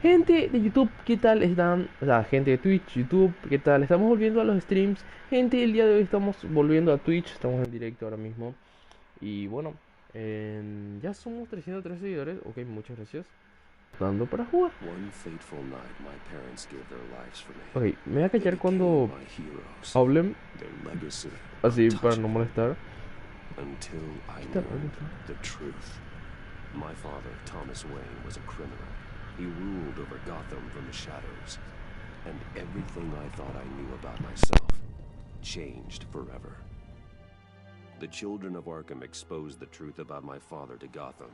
Gente de YouTube, ¿qué tal están? O sea, gente de Twitch, YouTube, ¿qué tal? Estamos volviendo a los streams. Gente, el día de hoy estamos volviendo a Twitch, estamos en directo ahora mismo. Y bueno, ya somos 303 seguidores, ok, muchas gracias. Dando para jugar. Ok, me voy a callar cuando hablen, así para no molestar. Until I Quita- learned the truth. My father, Thomas Wayne, was a criminal. He ruled over Gotham from the shadows. And everything I thought I knew about myself changed forever. The children of Arkham exposed the truth about my father to Gotham.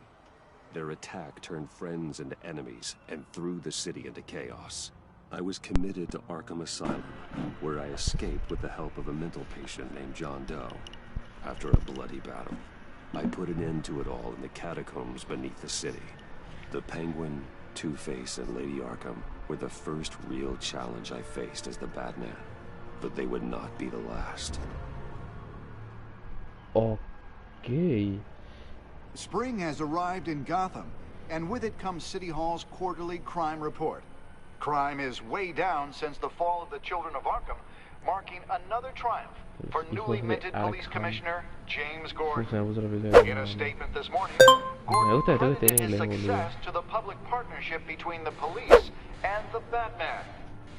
Their attack turned friends into enemies and threw the city into chaos. I was committed to Arkham Asylum, where I escaped with the help of a mental patient named John Doe. After a bloody battle, I put an end to it all in the catacombs beneath the city. The Penguin, Two-Face, and Lady Arkham were the first real challenge I faced as the Batman, but they would not be the last. Ok. Spring has arrived in Gotham, and with it comes City Hall's quarterly crime report. Crime is way down since the fall of the Children of Arkham, marking another triumph for newly minted police commissioner James Gordon. In a statement this morning, Gordon credited his success to the public partnership between the police and the Batman.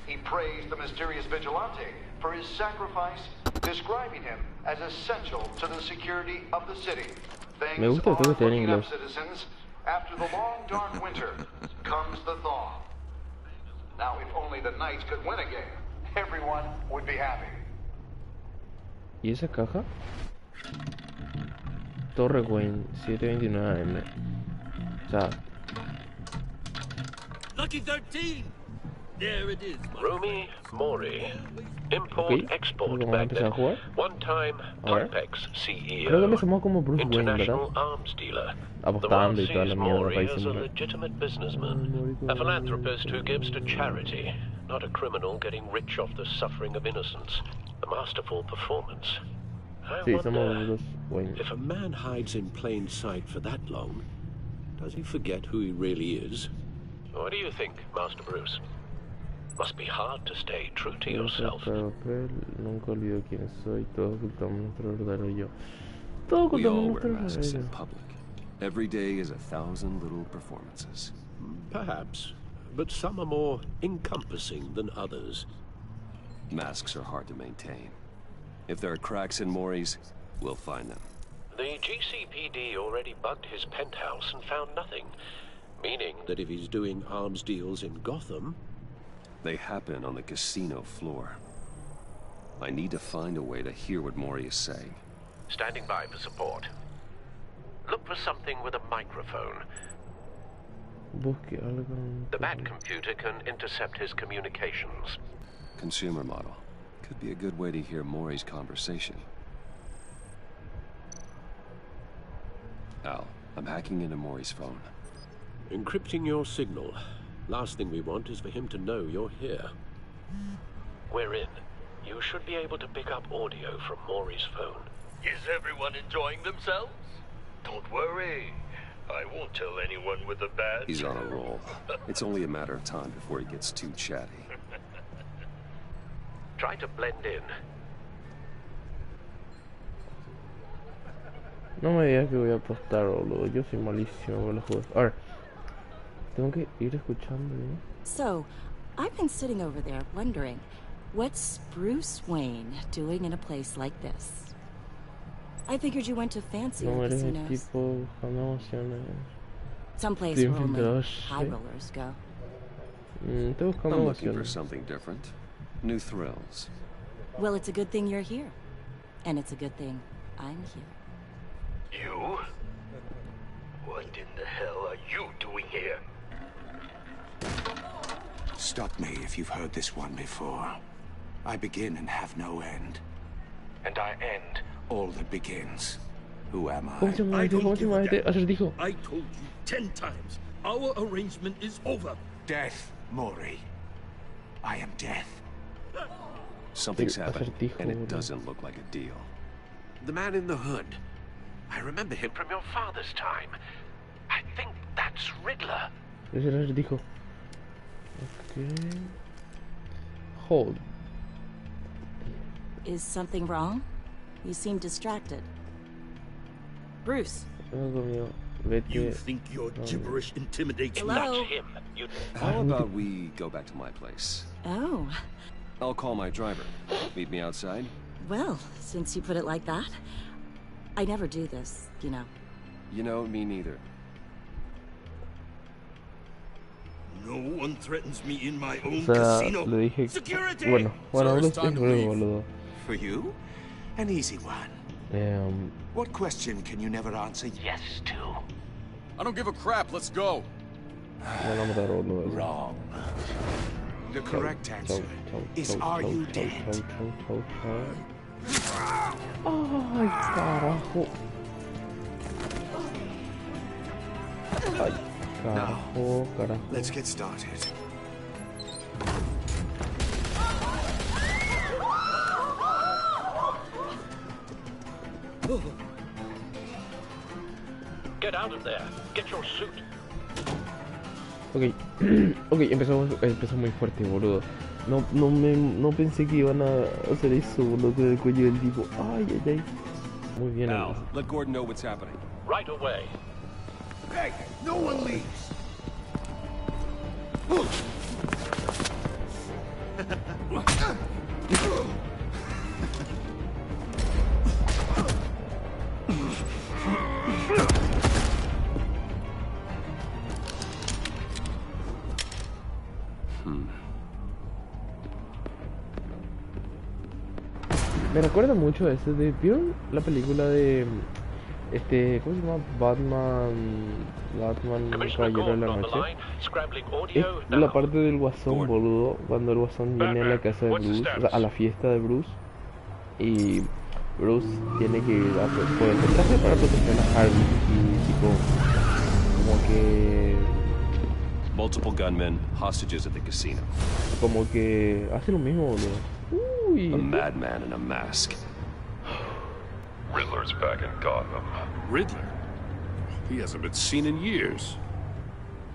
He praised the mysterious vigilante for his sacrifice, describing him as essential to the security of the city. Things are looking up, citizens. After the long, dark winter comes the thaw. Now, if only the Knights could win a game, everyone would be happy. ¿Y esa caja? Torre Wayne, 729 AM. O sea... Lucky 13! There it is. Rumi Mori, import-export vamos a empezar a magnate, jugar. one-time A ver. Complex CEO, Creo que empezamos como Bruce Wayne, ¿verdad? international arms dealer. The Apostando world y toda la sees mierda, Mori as a países. legitimate businessman, a philanthropist who gives to charity, not a criminal getting rich off the suffering of innocence. A masterful performance. I Sí, somos wonder, Bruce Wayne. If a man hides in plain sight for that long, does he forget who he really is? what do you think, Master Bruce? Must be hard to stay true to yourself. Papel, nunca olvido quién soy, todos ocultamos nuestro verdadero yo. Todos We all ocultamos wear nuestro masks verdadero in public. Every day is 1,000 little performances. Perhaps, but some are more encompassing than others. Masks are hard to maintain. If there are cracks in Mori's, we'll find them. The GCPD already bugged his penthouse and found nothing, meaning That if he's doing arms deals in Gotham, they happen on the casino floor. I need to find a way to hear what Mori is saying. Standing by for support. Look for something with a microphone. Busque algo. The Bat computer can intercept his communications. Consumer model. Could be a good way to hear Mori's conversation. Al, I'm hacking into Mori's phone. encrypting your signal. Last thing we want is for him to know you're here. We're in. You should be able to pick up audio from Mori's phone. Is everyone enjoying themselves? Don't worry. I won't tell anyone with a bat. He's on a roll. It's only a matter of time before he gets too chatty. Try to blend in. No me digas que voy a apostar, boludo. Yo soy malísimo con los juegos. A ver. Tengo que ir escuchando, ¿no? So, I've been sitting over there wondering, what's Bruce Wayne doing in a place like this? I figured you went to fancier No eres el casinos. tipo buscando emociones. Someplace Estoy where only infiltrado, high sí. rollers go. Estoy buscando I'm looking for emociones. something different. New thrills. Well, it's a good thing you're here. And it's a good thing I'm here. You? What in the hell are you doing here? Stop me if you've heard this one before. I begin and have no end. And I end. All that begins. Who am I? ¿Cómo se llama este? ¿Cómo se llama este? Acertijo. I told you 10 times. Our arrangement is over. Death, Mori. I am death. Something's Sí, happened, acertijo, and it boludo. doesn't look like a deal. The man in the hood. I remember him from your father's time. I think that's Riddler. Es el acertijo. Ok. Hold. Is something wrong? You seem distracted. Bruce. Vengo conmigo. You Vete. think your No, gibberish intimidates me? Hello? That's him. You... How about we go back to my place? Oh. I'll call my driver. Meet me outside? Well, since you put it like that. I never do this, you know. You know, me neither. No one threatens me in my O own sea, casino. le dije. Security! Bueno, Sir, no it's time estoy to leave. boludo. For you? An easy one. What question can you never answer yes to? I don't give a crap. Let's go. Me van a matar, boludo. Wrong. The correct answer is are you dead? Ay, carajo. Ay, carajo, carajo. Let's get started. Get out of there. Get your suit. Ok, ok, empezó muy fuerte, boludo. No pensé que iban a hacer eso, boludo, con el cuello del tipo. Ay, ay, ay. Muy bien, Al, let Gordon know what's happening. Right away. Hey, no one leaves. Me recuerda mucho a ese de... ¿Vieron la película de... ¿cómo se llama? Batman, Caballero de la Noche? Es la parte del guasón, boludo, cuando el guasón viene a la casa de Bruce, o sea, a la fiesta de Bruce, y Bruce tiene que ir a ponerse el traje para proteger a Harvey, y tipo, como que... Multiple gunmen, hostages at the casino. Como que hace lo mismo, boludo. Uy. A madman in a mask. Riddler's back in Gotham. Riddler? He hasn't been seen in years.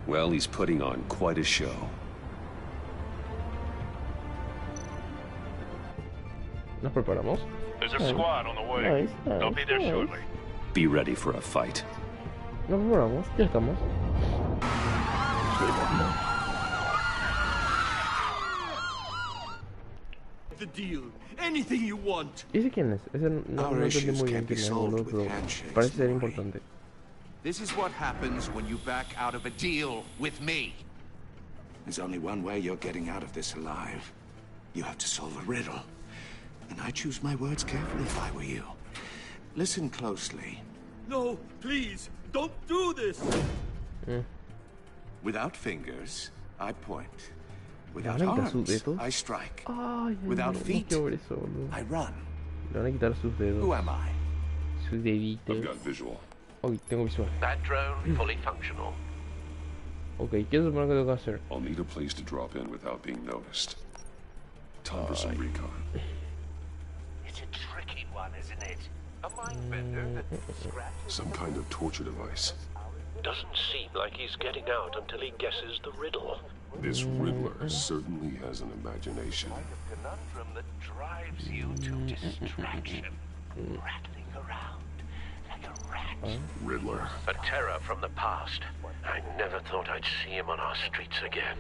Well, he's putting on quite a show. Nos preparamos. There's a squad on the way. Nice, They'll be there nice. shortly. Be ready for a fight. Nos preparamos, ya estamos. The deal. Anything you want. ¿Y ese quién es? Ese no Our entendí issues muy bien can't be quién es, solved boludo, with pero handshakes, parece ser Maury. importante. This is what happens when you back out of a deal with me. There's only one way you're getting out of this alive. You have to solve a riddle. And I choose my words carefully if I were you. Listen closely. No, please, don't do this. Without fingers, I point. Without ¿Le van a quitar sus arms, dedos? I strike. Ay, ay, Without no, no feet, quiero ver eso, boludo. I run. Le van a quitar sus dedos. Who am I? Sus deditos. I've got visual. Ok, tengo visual. That drone fully functional. Ok, ¿qué se supone que tengo que hacer? I'll need a place to drop in without being noticed. Time for some recon. It's a tricky one, isn't it? A mind bender that scratches. Some kind of torture device. Doesn't seem like he's getting out until he guesses the riddle. This Riddler certainly has an imagination. A conundrum that drives you to distraction. Rattling around like a rat. Riddler. A terror from the past. I never thought I'd see him on our streets again.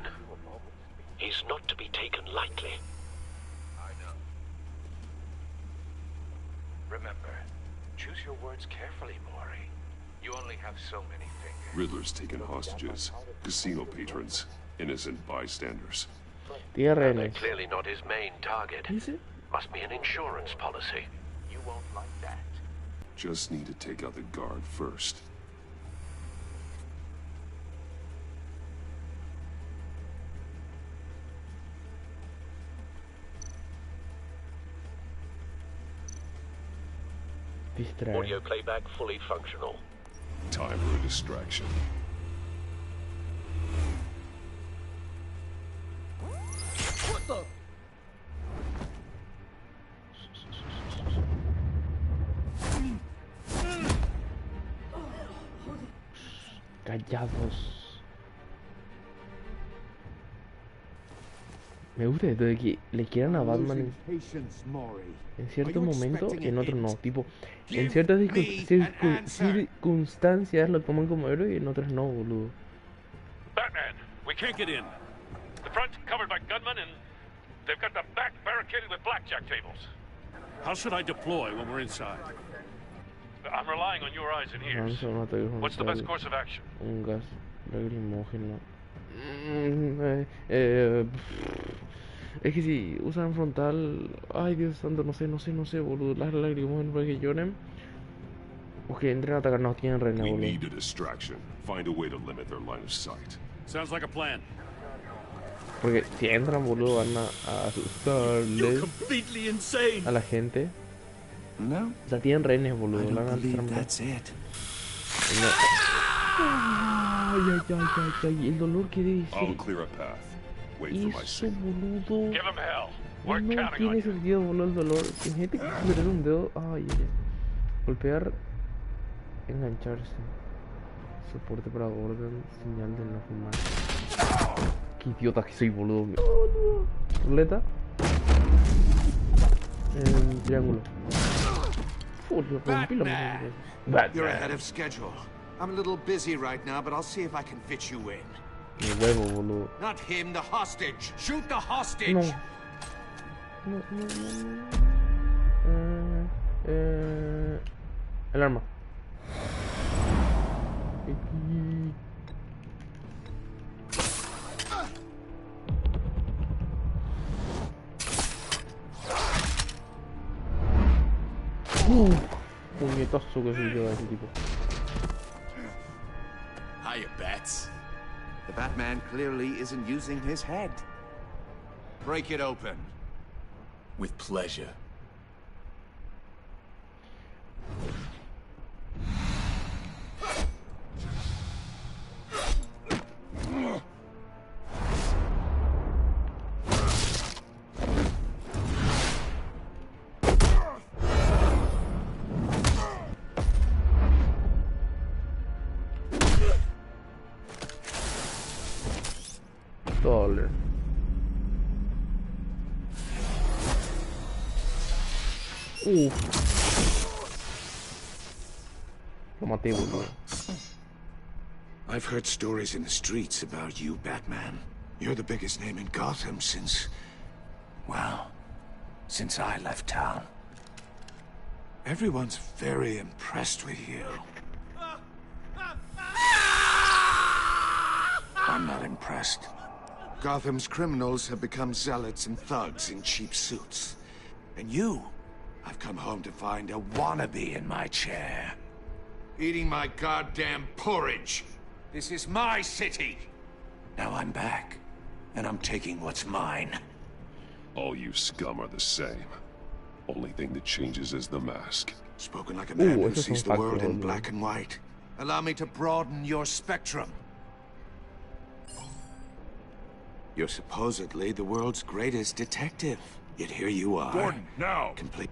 He's not to be taken lightly. I know. Remember, choose your words carefully, Maury. You only have so many fingers. Riddler's taken hostages. Casino patrons. Innocent bystanders. Tiene They're rehenes. clearly not his main target. ¿Dice? Must be an insurance policy. You won't like that. Just need to take out the guard first. Distrae. Audio playback fully functional. Time for a distraction. What the? Callados. Me gusta esto de que le quieran a Batman Patience, Maury. en cierto Are you momento y expecting en a otro no. hint? Tipo, en Give ciertas me an answer. circunstancias lo toman como héroe y en otras no, boludo. Batman, we can't get in. The front's covered by gunmen and they've got the back barricaded with blackjack tables. How should I deploy when we're inside? I'm relying on your eyes and ears. Lanza un ataque What's the best frontal, course of action? un gas lacrimógeno. Es que si usan frontal, ay Dios santo, no sé, boludo. Las lacrimógenas para que lloren. O que entren a atacar, no tienen reina, We boludo. need a distraction. Find a way to limit their line of sight. Sounds like a plan. Porque si entran, boludo, van a asustarles Completely insane. a la gente. No, O sea, tienen rehenes, I boludo. La don't van a believe trampa. that's it. No. Ay, el dolor que debe I'll ser clear a path. Wait for my eso, signal. boludo. Give him hell. We're No counting on tiene you. sentido, boludo, el dolor. Imagínate que perder un dedo. Ay. Golpear, engancharse. Soporte para orden, señal de no fumar. Qué idiota que soy, boludo. Ruleta. Triángulo. Lo rompí la mano. You're ahead of schedule. I'm a little busy right now, but I'll see if I can fit you in. Mi huevo, boludo. Not him, the hostage. Shoot the hostage. No. El arma. Puñetazo que se lleva ese tipo. Hiya, Bats. The Batman clearly isn't using his head. Break it open. With pleasure. $. Lo maté, boludo. I've heard stories in the streets about you, Batman. You're the biggest name in Gotham since... well, since I left town. Everyone's very impressed with you. I'm not impressed. Gotham's criminals have become zealots and thugs in cheap suits. And you, I've come home to find a wannabe in my chair. Eating my goddamn porridge. This is my city. Now I'm back, and I'm taking what's mine. All you scum are the same. Only thing that changes is the mask. Spoken like a man who eso es sees un the world facto, in boludo. black and white. Allow me to broaden your spectrum. You're supposedly the world's greatest detective. Yet here you are. Gordon, now! Complete.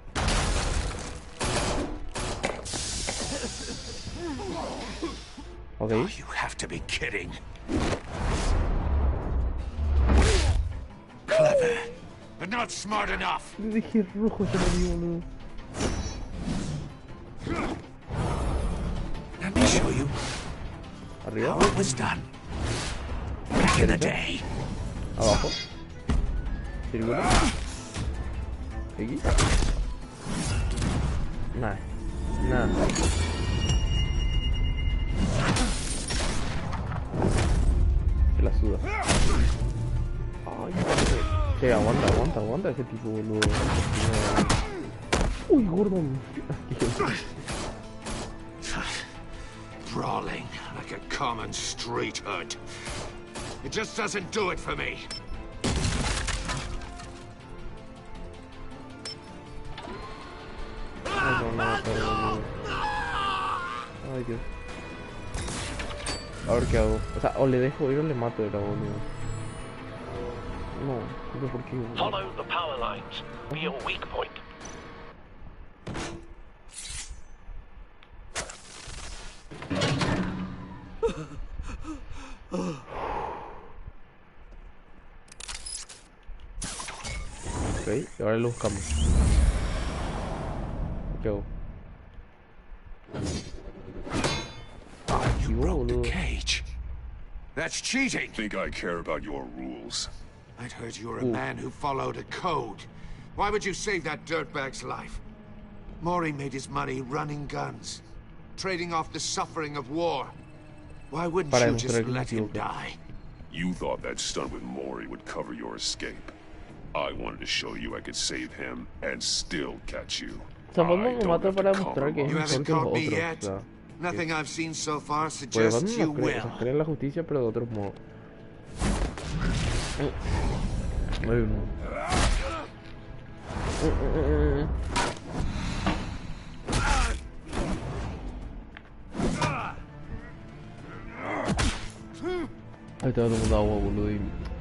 Ok. Oh, you have to be kidding. Clever, but not smart enough. Le dejé rojo ese boludo. Let me show you Arriba. how it was done. Back in the day. Abajo. Círculo. X. Nada. Nada. Se la suda. Ay, que aguanta ese tipo, boludo. Uy, gordo. Brawling like a common street hood. It just doesn't do it for me. Ay, Dios. A ver qué hago. O sea, o le dejo ir o le mato, era boludo. No sé por qué. Boludo. Follow the power lines. Be your weak point. Ok, y ahora lo buscamos. ¿Qué hago? You broke the boludo. cage. That's cheating. Think I care about your rules? I'd heard you were a man who followed a code. Why would you save that dirtbag's life? Maury made his money running guns, trading off the suffering of war. Why wouldn't Para you demostrar just que me let him equivoqué. die? You thought that stunt with Maury would cover your escape. I wanted to show you I could save him and still catch you. Batman I me don't mata have to para demostrar que es You mejor haven't que los caught me otros. yet. O sea, Nothing I've seen so far pues suggests Batman you no cree, o will. sea, cree en la justicia, pero de otros modos. Hay uno. Ahí está tomando agua, boludo, y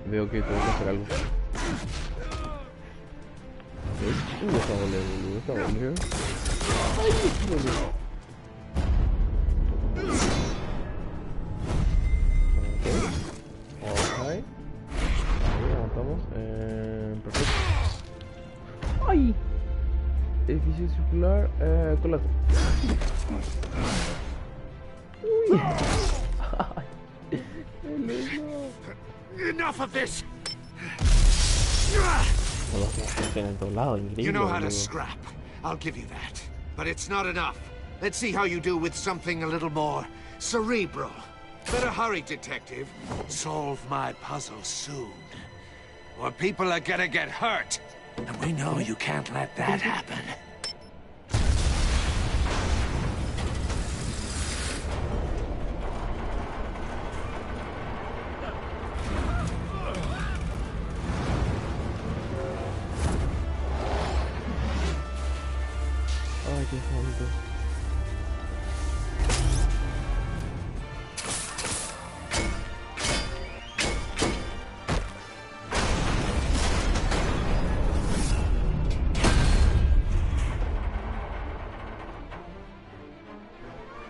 veo que tengo que hacer algo. Esta vale, boludo, esta vale. Ay, boludo. Ok. Ahí, aguantamos. Perfecto. ¡Ay! Edificio circular, colapso. Uy. Enough of this! En todos lados, increíble. You know how to boludo. scrap. I'll give you that. But it's not enough. Let's see how you do with something a little more cerebral. Better hurry, detective. Solve my puzzle soon. Or people are gonna get hurt. And we know you can't let that happen. Ay, qué bonito.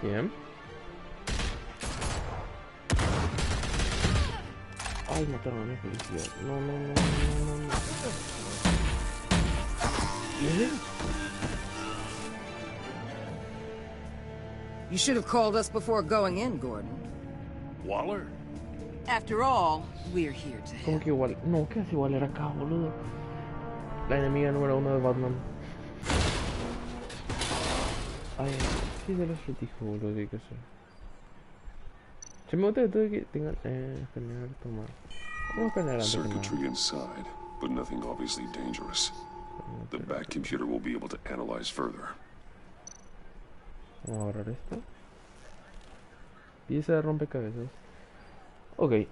Bien. Ay, mataron a mi policía. No, no, no, no, no, no. ¿Qué? You should have called us before going in, Gordon. Waller? After all, we're here to ¿Cómo help. que igual? No, ¿qué hace igual era acá, boludo? La enemiga número 1 de Batman. Ay, sí, de los retijos, boludo, que hay que hacer. Se me gusta de todo que tengan, escanear, tomar. Vamos a escanear antes que nada. Circuitry inside, but nothing obviously dangerous. The back computer will be able to analyze further. Vamos a borrar esto. Pieza de rompecabezas. Ok.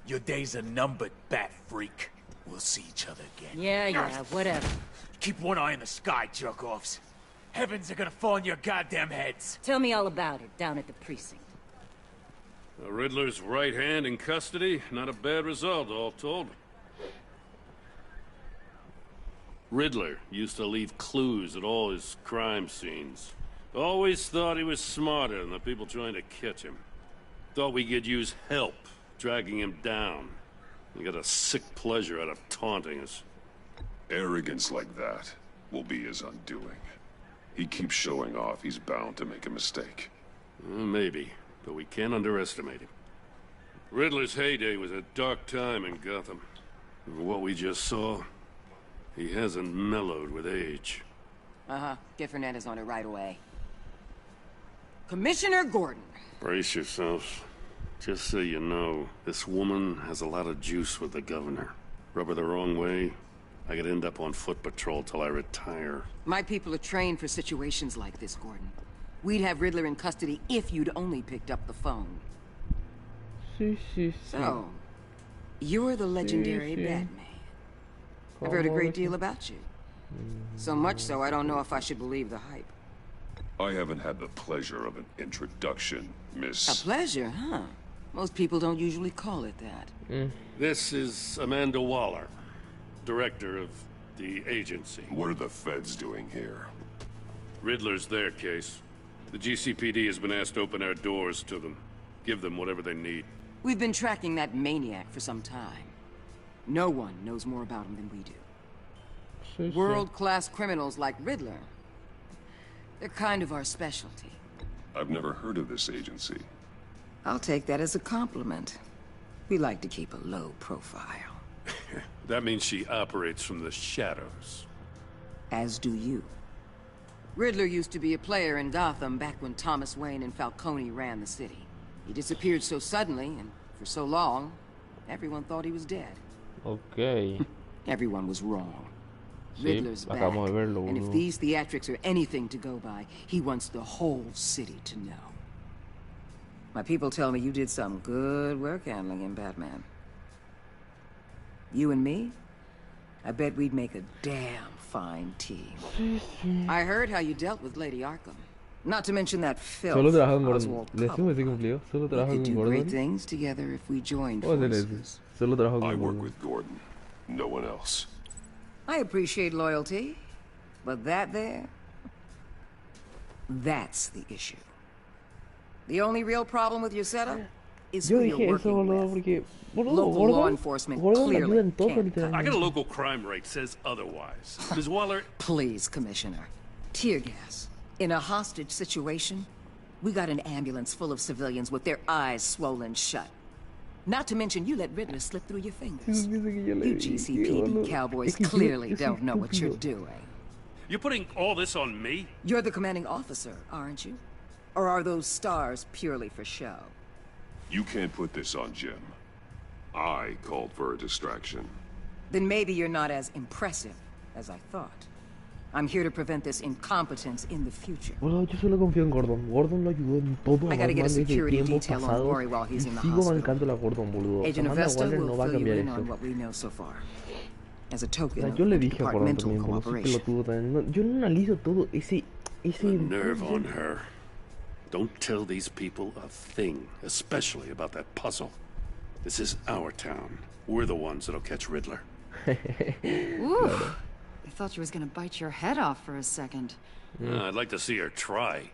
Your days are numbered, bat freak. We'll see each other again. Yeah, whatever. Keep one eye in the sky, jerk-offs. Heavens are gonna fall on your goddamn heads. Tell me all about it down at the precinct. The Riddler's right hand in custody. Not a bad result, all told. Riddler used to leave clues at all his crime scenes. Always thought he was smarter than the people trying to catch him. Thought we could use help dragging him down. He got a sick pleasure out of taunting us. Arrogance like that will be his undoing. He keeps showing off, he's bound to make a mistake. Maybe, but we can't underestimate him. Riddler's heyday was a dark time in Gotham. What we just saw, he hasn't mellowed with age. Uh-huh. Get Fernandez on it right away. Commissioner Gordon. Brace yourselves. Just so you know, this woman has a lot of juice with the governor. Rub her the wrong way, I could end up on foot patrol till I retire. My people are trained for situations like this, Gordon. We'd have Riddler in custody if you'd only picked up the phone. Sí, sí, sí. So, you're the legendary sí. Batman. I've heard a great deal about you. So much so, I don't know if I should believe the hype. I haven't had the pleasure of an introduction, Miss... A pleasure, huh? Most people don't usually call it that. This is Amanda Waller, director of the agency. What are the feds doing here? Riddler's their case. The GCPD has been asked to open our doors to them. Give them whatever they need. We've been tracking that maniac for some time. No one knows more about him than we do. World-class criminals like Riddler. They're kind of our specialty. I've never heard of this agency. I'll take that as a compliment. We like to keep a low profile. That means she operates from the shadows. As do you. Riddler used to be a player in Gotham back when Thomas Wayne and Falcone ran the city. He disappeared so suddenly and for so long, everyone thought he was dead. Okay. Everyone was wrong. Sí, Riddler's back, acabamos de verlo, and if boludo. these theatrics are anything to go by, he wants the whole city to know. My people tell me you did some good work handling him, Batman. You and me? I bet we'd make a damn fine team. I heard how you dealt with Lady Arkham. Not to mention that filth, Solo trabajo con Oswald Gordon. ¿Le decimos ese cumplido? Solo We trabajo could con do great Gordon. things together if we joined ¿Cómo se le dice? forces. Solo trabajo I con work Gordon. with Gordon. No one else. I appreciate loyalty, but that there, that's the issue. The only real problem with your setup is Yo who you're dije eso, working boludo, with. porque... Boludo, Local law Gordon... enforcement Gordon le clearly ayuda en todo, can't I got a literalmente. local crime rate says otherwise. Ms. Waller, Please, Commissioner. Tear gas. In a hostage situation, we got an ambulance full of civilians with their eyes swollen shut. Not to mention you let Riddler slip through your fingers. You GCPD cowboys clearly don't know what you're doing. you're putting all this on me? You're the commanding officer, aren't you? Or are those stars purely for show? You can't put this on Jim. I called for a distraction. Then maybe you're not as impressive as I thought. I'm here to prevent this incompetence in the future. Boludo, yo solo confío en Gordon. Gordon lo ayudó en todo a I gotta get a Batman desde security tiempos detail on pasados. Maury while Y he's in the sigo hospital. bancándole a Gordon, boludo. Agent Amanda Avesta Waller will no va a fill you cambiar in eso. on what we know so far. As a O token sea, of yo le dije a Gordon departmental también, boludo, sí cooperation. pelotudo también. No, yo no analizo todo ese... The nerve on her. Don't tell these people a thing, especially about that puzzle. This is our town. We're the ones that'll catch Riddler. Ooh. I thought you was gonna bite your head off for a second. I'd like to see her try.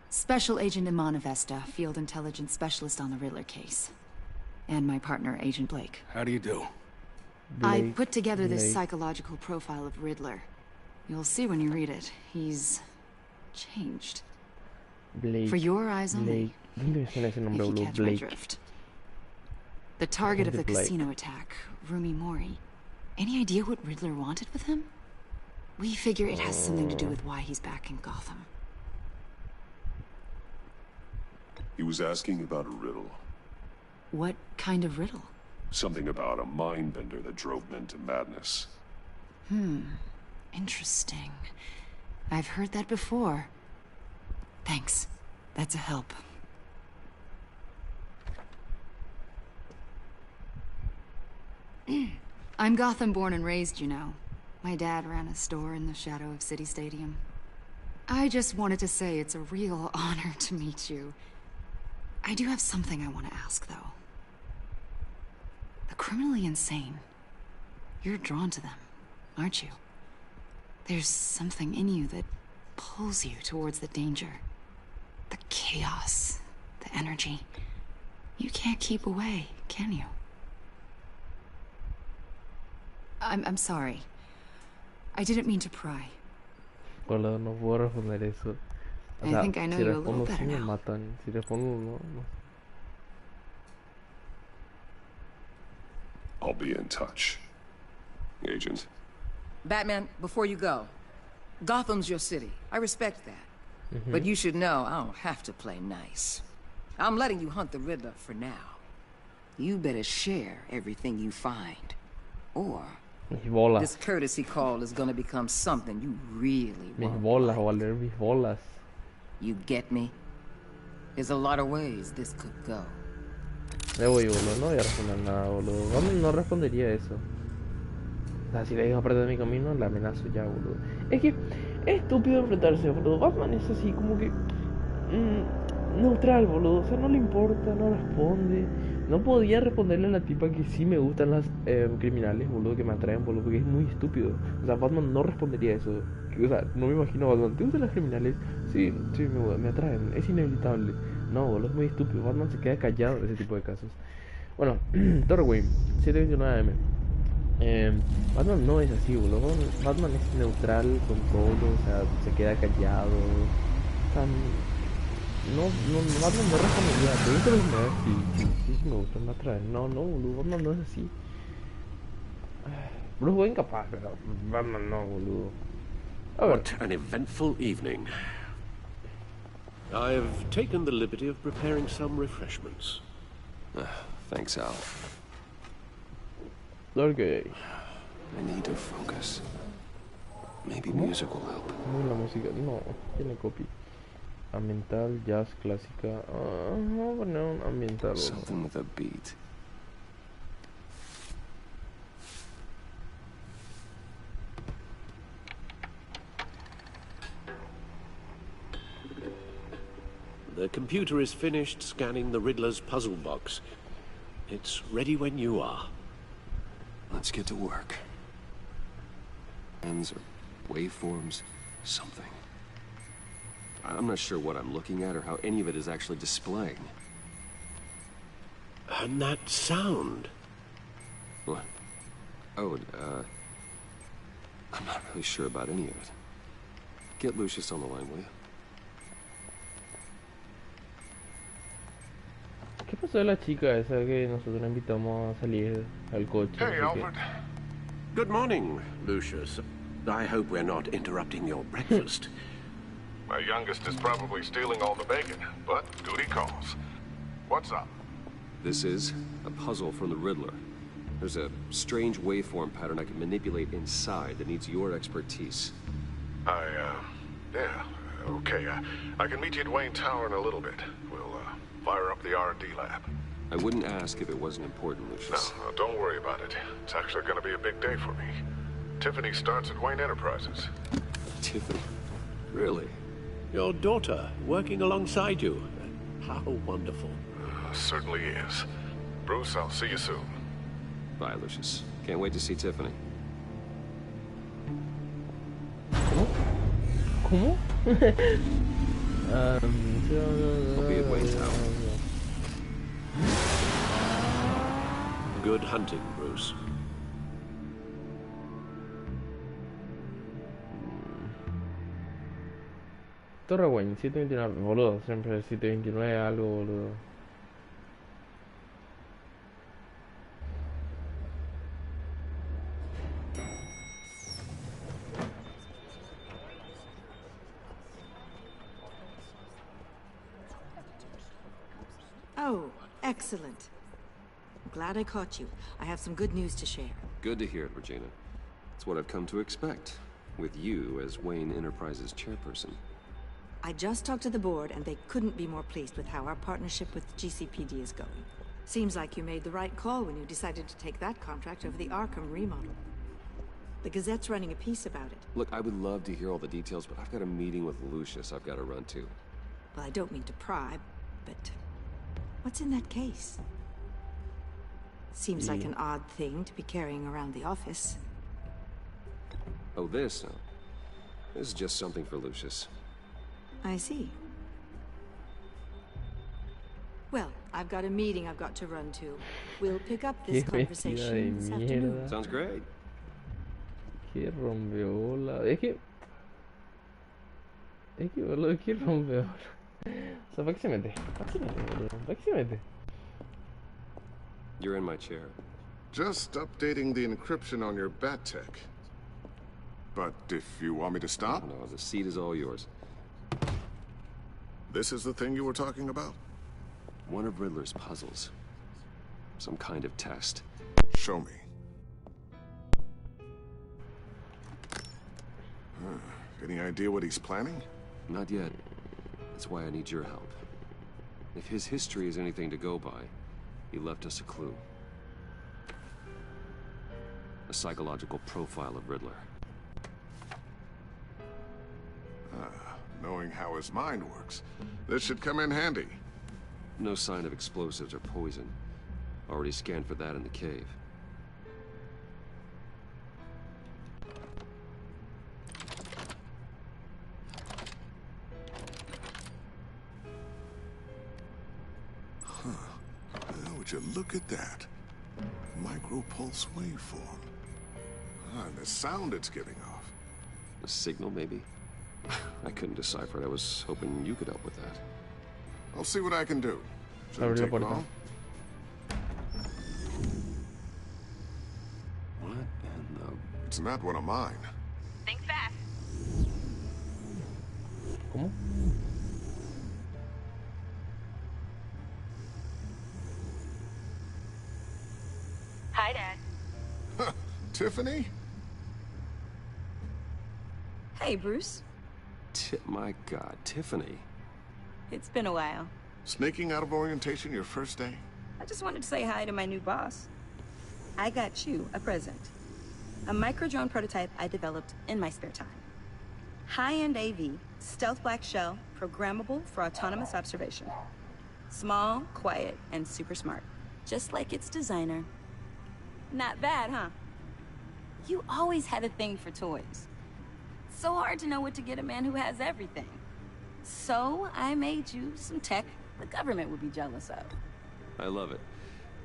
Special Agent Iman Avesta, Field Intelligence Specialist on the Riddler case. And my partner, Agent Blake. How do you do? I put together this psychological profile of Riddler. You'll see when you read it. He's... changed. Blake. For your eyes Blake. only. ¿Dónde me suena ese If nombre, you boludo? catch my Blake. drift. The target of the Blake. casino attack, Rumi Mori. Any idea what Riddler wanted with him? We figure it has something to do with why he's back in Gotham. He was asking about a riddle. What kind of riddle? Something about a mind bender that drove men to madness. Interesting. I've heard that before. Thanks. That's a help. I'm Gotham born and raised, you know. My dad ran a store in the shadow of City Stadium. I just wanted to say it's a real honor to meet you. I do have something I want to ask, though. The criminally insane. You're drawn to them, aren't you? There's something in you that pulls you towards the danger. The chaos, the energy. You can't keep away, can you? I'm sorry. I didn't mean to pry. Boludo, no puedo responder eso. O I sea, think I know si you a little respondo better sí me now. matan. Si respondo no, no. I'll be in touch. Agent. Batman, before you go, Gotham's your city. I respect that. But you should know I don't have to play nice. I'm letting you hunt the Riddler for now. You better share everything you find. Or Mis bolas. this courtesy call is gonna become something you really Mis want. bolas, Waller, mis bolas. You get me? There's a lot of ways this could go. Me voy, boludo. No voy a responder nada, boludo. Batman no respondería eso. O sea, si le digo aparte de mi camino, la amenazo ya, boludo. Es que es estúpido enfrentarse, boludo. Batman es así, como que... neutral, boludo. O sea, no le importa, no responde. No podía responderle a la tipa que sí me gustan las criminales, boludo, que me atraen, boludo, porque es muy estúpido. O sea, Batman no respondería eso. O sea, no me imagino a Batman. ¿Te gustan los criminales? Sí, sí, me atraen. Es inevitable. No, boludo, es muy estúpido. Batman se queda callado en ese tipo de casos. Bueno, Torway, 7:29 AM. Batman no es así, boludo. Batman es neutral con todo, o sea, se queda callado. O sea, Batman no recomendaría. Pero Internet sí me gusta, me atrae. No, boludo, Batman no es así. Bruce Wayne capaz, pero Batman no, boludo. A ver. What an eventful evening. I've taken the liberty of preparing some refreshments. Thanks, Al. Okay. I need to focus. Maybe music will help. La música, no, tiene copy. Ambiental, jazz, clásica. Vamos a poner un ambiental. Something with a beat. The computer is finished scanning the Riddler's puzzle box. It's ready when you are. Let's get to work. Hands or waveforms, something. I'm not sure what I'm looking at or how any of it is actually displaying. And that sound. What? Oh, I'm not really sure about any of it. Get Lucius on the line, will you? ¿Qué pasó de la chica esa que nosotros la invitamos a salir al coche? Hey, Alfred. Good morning, Lucius. I hope we're not interrupting your breakfast. My youngest is probably stealing all the bacon, but duty calls. What's up? This is a puzzle from the Riddler. There's a strange waveform pattern I can manipulate inside that needs your expertise. Yeah, okay. I can meet you at Wayne Tower in a little bit. We'll, fire up the R&D lab. I wouldn't ask if it wasn't important, Lucius. No, don't worry about it. It's actually going to be a big day for me. Tiffany starts at Wayne Enterprises. Tiffany? Really? Your daughter, working alongside you. How wonderful. Certainly is. Bruce, I'll see you soon. Bye, Lucius. Can't wait to see Tiffany. ¿Cómo? I'll be at Wayne Tower. Good hunting, Bruce. Torre Wayne, 7:29, boludo, siempre 7:29 algo, boludo. Oh, excellent. I'm glad I caught you. I have some good news to share. Good to hear it, Regina. It's what I've come to expect, with you as Wayne Enterprises chairperson. I just talked to the board, and they couldn't be more pleased with how our partnership with GCPD is going. Seems like you made the right call when you decided to take that contract over the Arkham remodel. The Gazette's running a piece about it. Look, I would love to hear all the details, but I've got a meeting with Lucius I've got to run to. Well, I don't mean to pry, but what's in that case? Seems like an odd thing to be carrying around the office. Oh, this? No. This is just something for Lucius. I see. Well, I've got a meeting I've got to run to. We'll pick up this conversation this afternoon. Sounds great. Qué rompeola. Boludo, qué rompeola. O sea, ¿para qué se mete? ¿Para qué se mete, boludo? ¿Para qué se mete? You're in my chair. Just updating the encryption on your bat tech. But if you want me to stop? No, the seat is all yours. This is the thing you were talking about? One of Riddler's puzzles. Some kind of test. Show me. Any idea what he's planning? Not yet. That's why I need your help. If his history is anything to go by, he left us a clue. A psychological profile of Riddler. Knowing how his mind works, this should come in handy. No sign of explosives or poison. Already scanned for that in the cave. Would you look at that? Micro-pulse waveform. Ah, and the sound it's giving off. A signal, maybe? I couldn't decipher it. I was hoping you could help with that. I'll see what I can do. Shouldn't Abre la take puerta. long. What in the... It's not one of mine. Think fast. ¿Cómo? Hi, Dad. Tiffany? Hey, Bruce. My God, Tiffany. It's been a while. Sneaking out of orientation your first day? I just wanted to say hi to my new boss. I got you a present. A micro-drone prototype I developed in my spare time. High-end AV, stealth black shell, programmable for autonomous observation. Small, quiet, and super smart. Just like its designer. Not bad, huh? You always had a thing for toys. So hard to know what to get a man who has everything. So I made you some tech the government would be jealous of. I love it.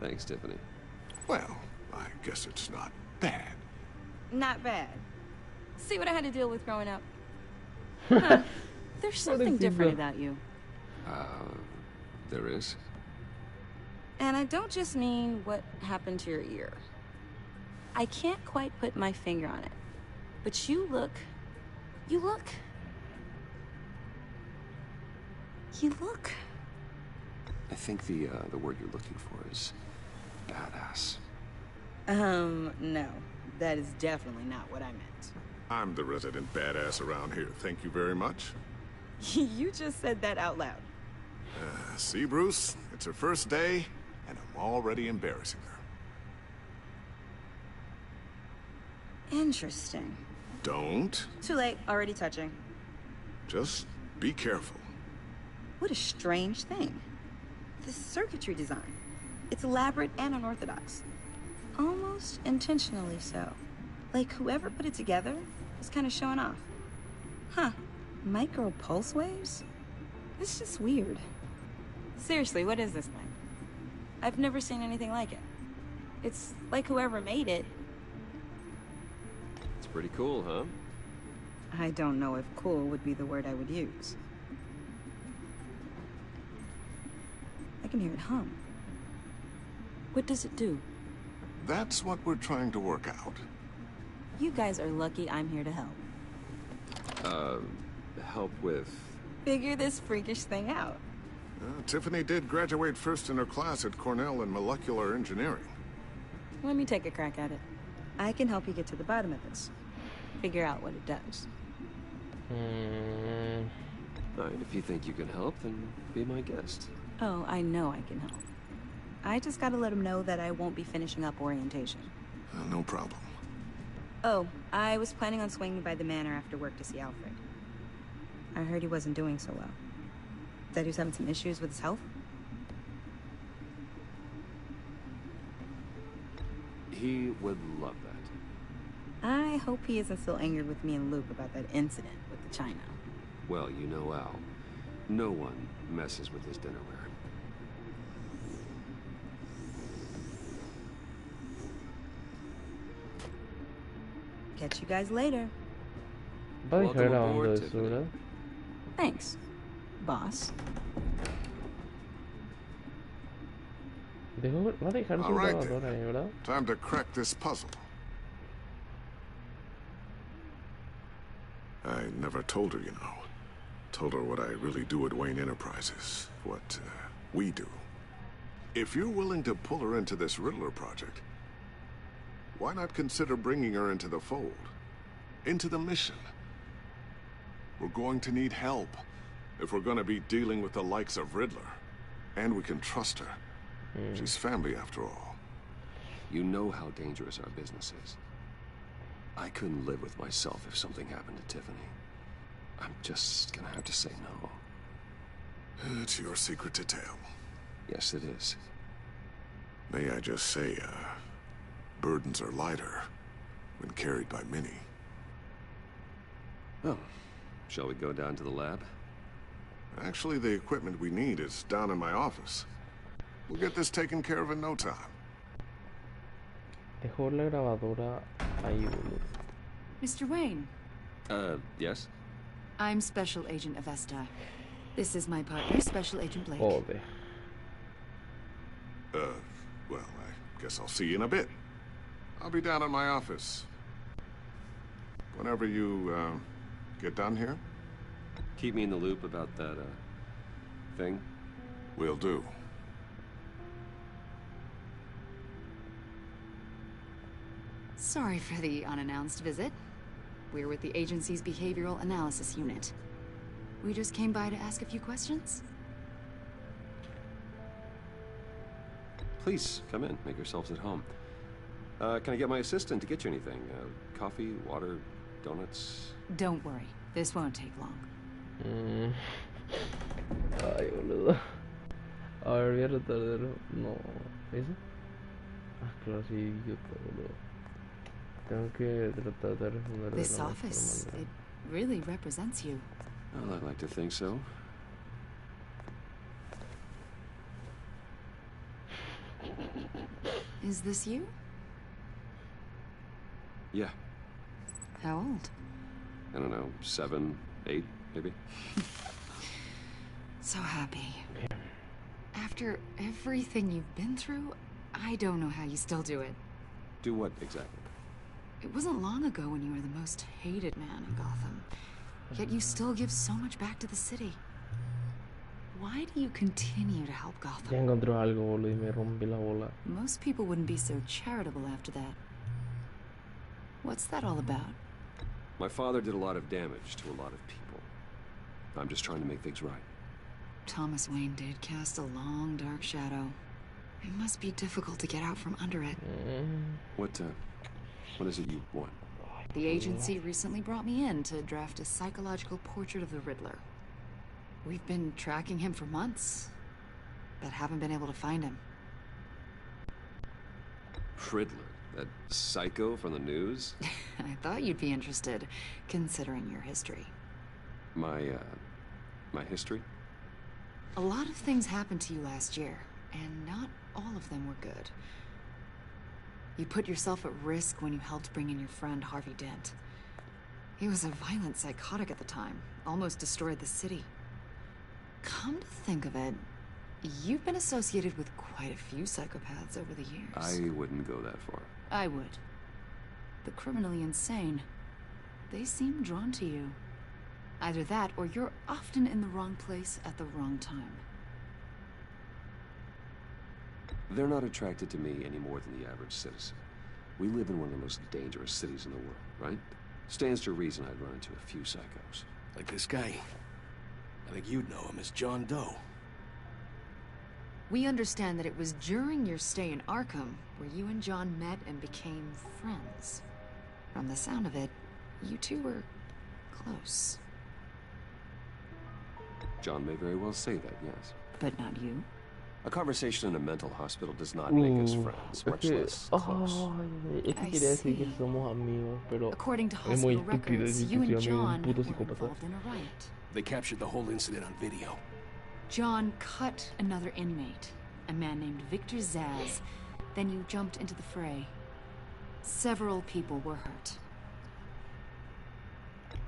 Thanks, Tiffany. Well, I guess it's not bad. Not bad. See what I had to deal with growing up? Huh. There's something different about you. There is? And I don't just mean what happened to your ear. I can't quite put my finger on it. But you look... I think the word you're looking for is badass. No. That is definitely not what I meant. I'm the resident badass around here. Thank you very much. You just said that out loud. See, Bruce? It's her first day, and I'm already embarrassing her. Interesting. Don't. Too late. Already touching. Just be careful. What a strange thing. The circuitry design. It's elaborate and unorthodox. Almost intentionally so. Like whoever put it together was kind of showing off. Huh. Micro pulse waves? It's just weird. Seriously, what is this thing? I've never seen anything like it. It's like whoever made it. It's pretty cool, huh? I don't know if cool would be the word I would use. I can hear it hum. What does it do? That's what we're trying to work out. You guys are lucky I'm here to help. Help with... Figure this freakish thing out. Tiffany did graduate first in her class at Cornell in molecular engineering. Let me take a crack at it. I can help you get to the bottom of this. Figure out what it does. All right, if you think you can help, then be my guest. Oh, I know I can help. I just gotta let him know that I won't be finishing up orientation. No problem. Oh, I was planning on swinging by the manor after work to see Alfred. I heard he wasn't doing so well. That he was having some issues with his health? He would love that. I hope he isn't still angered with me and Luke about that incident with the China. Well, you know Al. No one messes with his dinnerware. Catch you guys later. Va a dejar Welcome grabando aboard, eso, Tiffany. ¿verdad? Thanks, boss. Va a dejar su All right, grabadora then. ahí, ¿verdad? Time to crack this puzzle. I never told her, you know. Told her what I really do at Wayne Enterprises. What we do. If you're willing to pull her into this Riddler project, why not consider bringing her into the fold? Into the mission? We're going to need help if we're going to be dealing with the likes of Riddler. And we can trust her. She's family after all. You know how dangerous our business is. I couldn't live with myself if something happened to Tiffany. I'm just gonna have to say no. It's your secret to tell. Yes, it is. May I just say, burdens are lighter when carried by many. Oh, shall we go down to the lab? Actually, the equipment we need is down in my office. We'll get this taken care of in no time. Dejó la grabadora ahí, boludo. Mr. Wayne. Yes? I'm Special Agent Avesta. This is my partner, Special Agent Blake. Joder. Well, I guess I'll see you in a bit. I'll be down at my office. Whenever you, get done here? Keep me in the loop about that, thing? Will do. Sorry for the unannounced visit. We're with the agency's behavioral analysis unit. We just came by to ask a few questions. Please, come in. Make yourselves at home. Can I get my assistant to get you anything? Coffee, water, donuts? Don't worry. This won't take long. Ay, boludo. A ver, voy a tratar de... No. ¿Eso? Ah, claro, sí, yo puedo, boludo. Tengo que tratar de responder de This la mejor office, manera. it really represents you. Well, I'd like to think so. Is this you? Yeah. How old? I don't know, 7, 8, maybe? So happy. After everything you've been through, I don't know how you still do it. Do what, exactly? It wasn't long ago when you were the most hated man in Gotham. Yet you still give so much back to the city. Why do you continue to help Ya Gotham? encontró algo, boludo, y me rompí la bola. Most people wouldn't be so charitable after that. What's that all about? My father did a lot of damage to a lot of people. I'm just trying to make things right. Thomas Wayne did cast a long, dark shadow. It must be difficult to get out from under it. What is it you want? The agency recently brought me in to draft a psychological portrait of the Riddler. We've been tracking him for months, but haven't been able to find him. Riddler, that psycho from the news? I thought you'd be interested, considering your history. My history? A lot of things happened to you last year, and not all of them were good. You put yourself at risk when you helped bring in your friend Harvey Dent. He was a violent psychotic at the time, almost destroyed the city. Come to think of it, you've been associated with quite a few psychopaths over the years. I wouldn't go that far. I would. The criminally insane. They seem drawn to you. Either that, or you're often in the wrong place at the wrong time. They're not attracted to me any more than the average citizen. We live in one of the most dangerous cities in the world, right? Stands to reason I'd run into a few psychos. Like this guy. I think you'd know him as John Doe. We understand that it was during your stay in Arkham where you and John met and became friends. From the sound of it, you two were close. John may very well say that, yes. But not you. A conversation in a mental hospital does not make us friends, much less close. Es que quería decir que somos amigos, pero According to es muy hospital estúpido records, decir you que and soy amigo de John un puto were psicópata. involved in a riot. They captured the whole incident on video. John cut another inmate, a man named Victor Zaz. Then you jumped into the fray. Several people were hurt.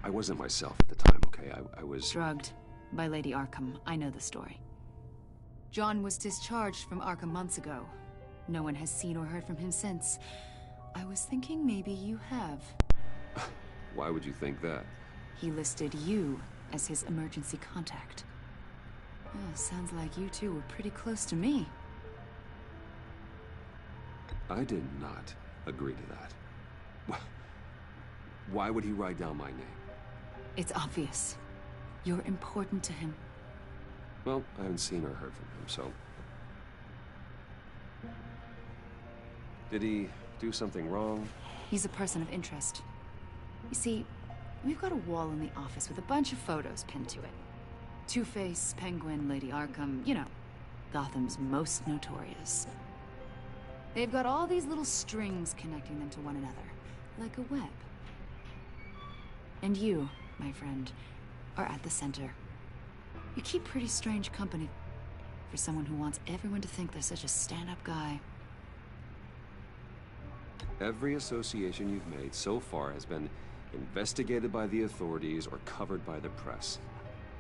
I wasn't myself at the time, okay? I was... Drugged by Lady Arkham. I know the story. John was discharged from Arkham months ago. No one has seen or heard from him since. I was thinking maybe you have. Why would you think that? He listed you as his emergency contact. Oh, sounds like you two were pretty close to me. I did not agree to that. Why would he write down my name? It's obvious. You're important to him. Well, I haven't seen or heard from him, so... Did he do something wrong? He's a person of interest. You see, we've got a wall in the office with a bunch of photos pinned to it. Two-Face, Penguin, Lady Arkham, you know, Gotham's most notorious. They've got all these little strings connecting them to one another, like a web. And you, my friend, are at the center. You keep pretty strange company. for someone who wants everyone to think they're such a stand-up guy. Every association you've made so far has been investigated by the authorities or covered by the press.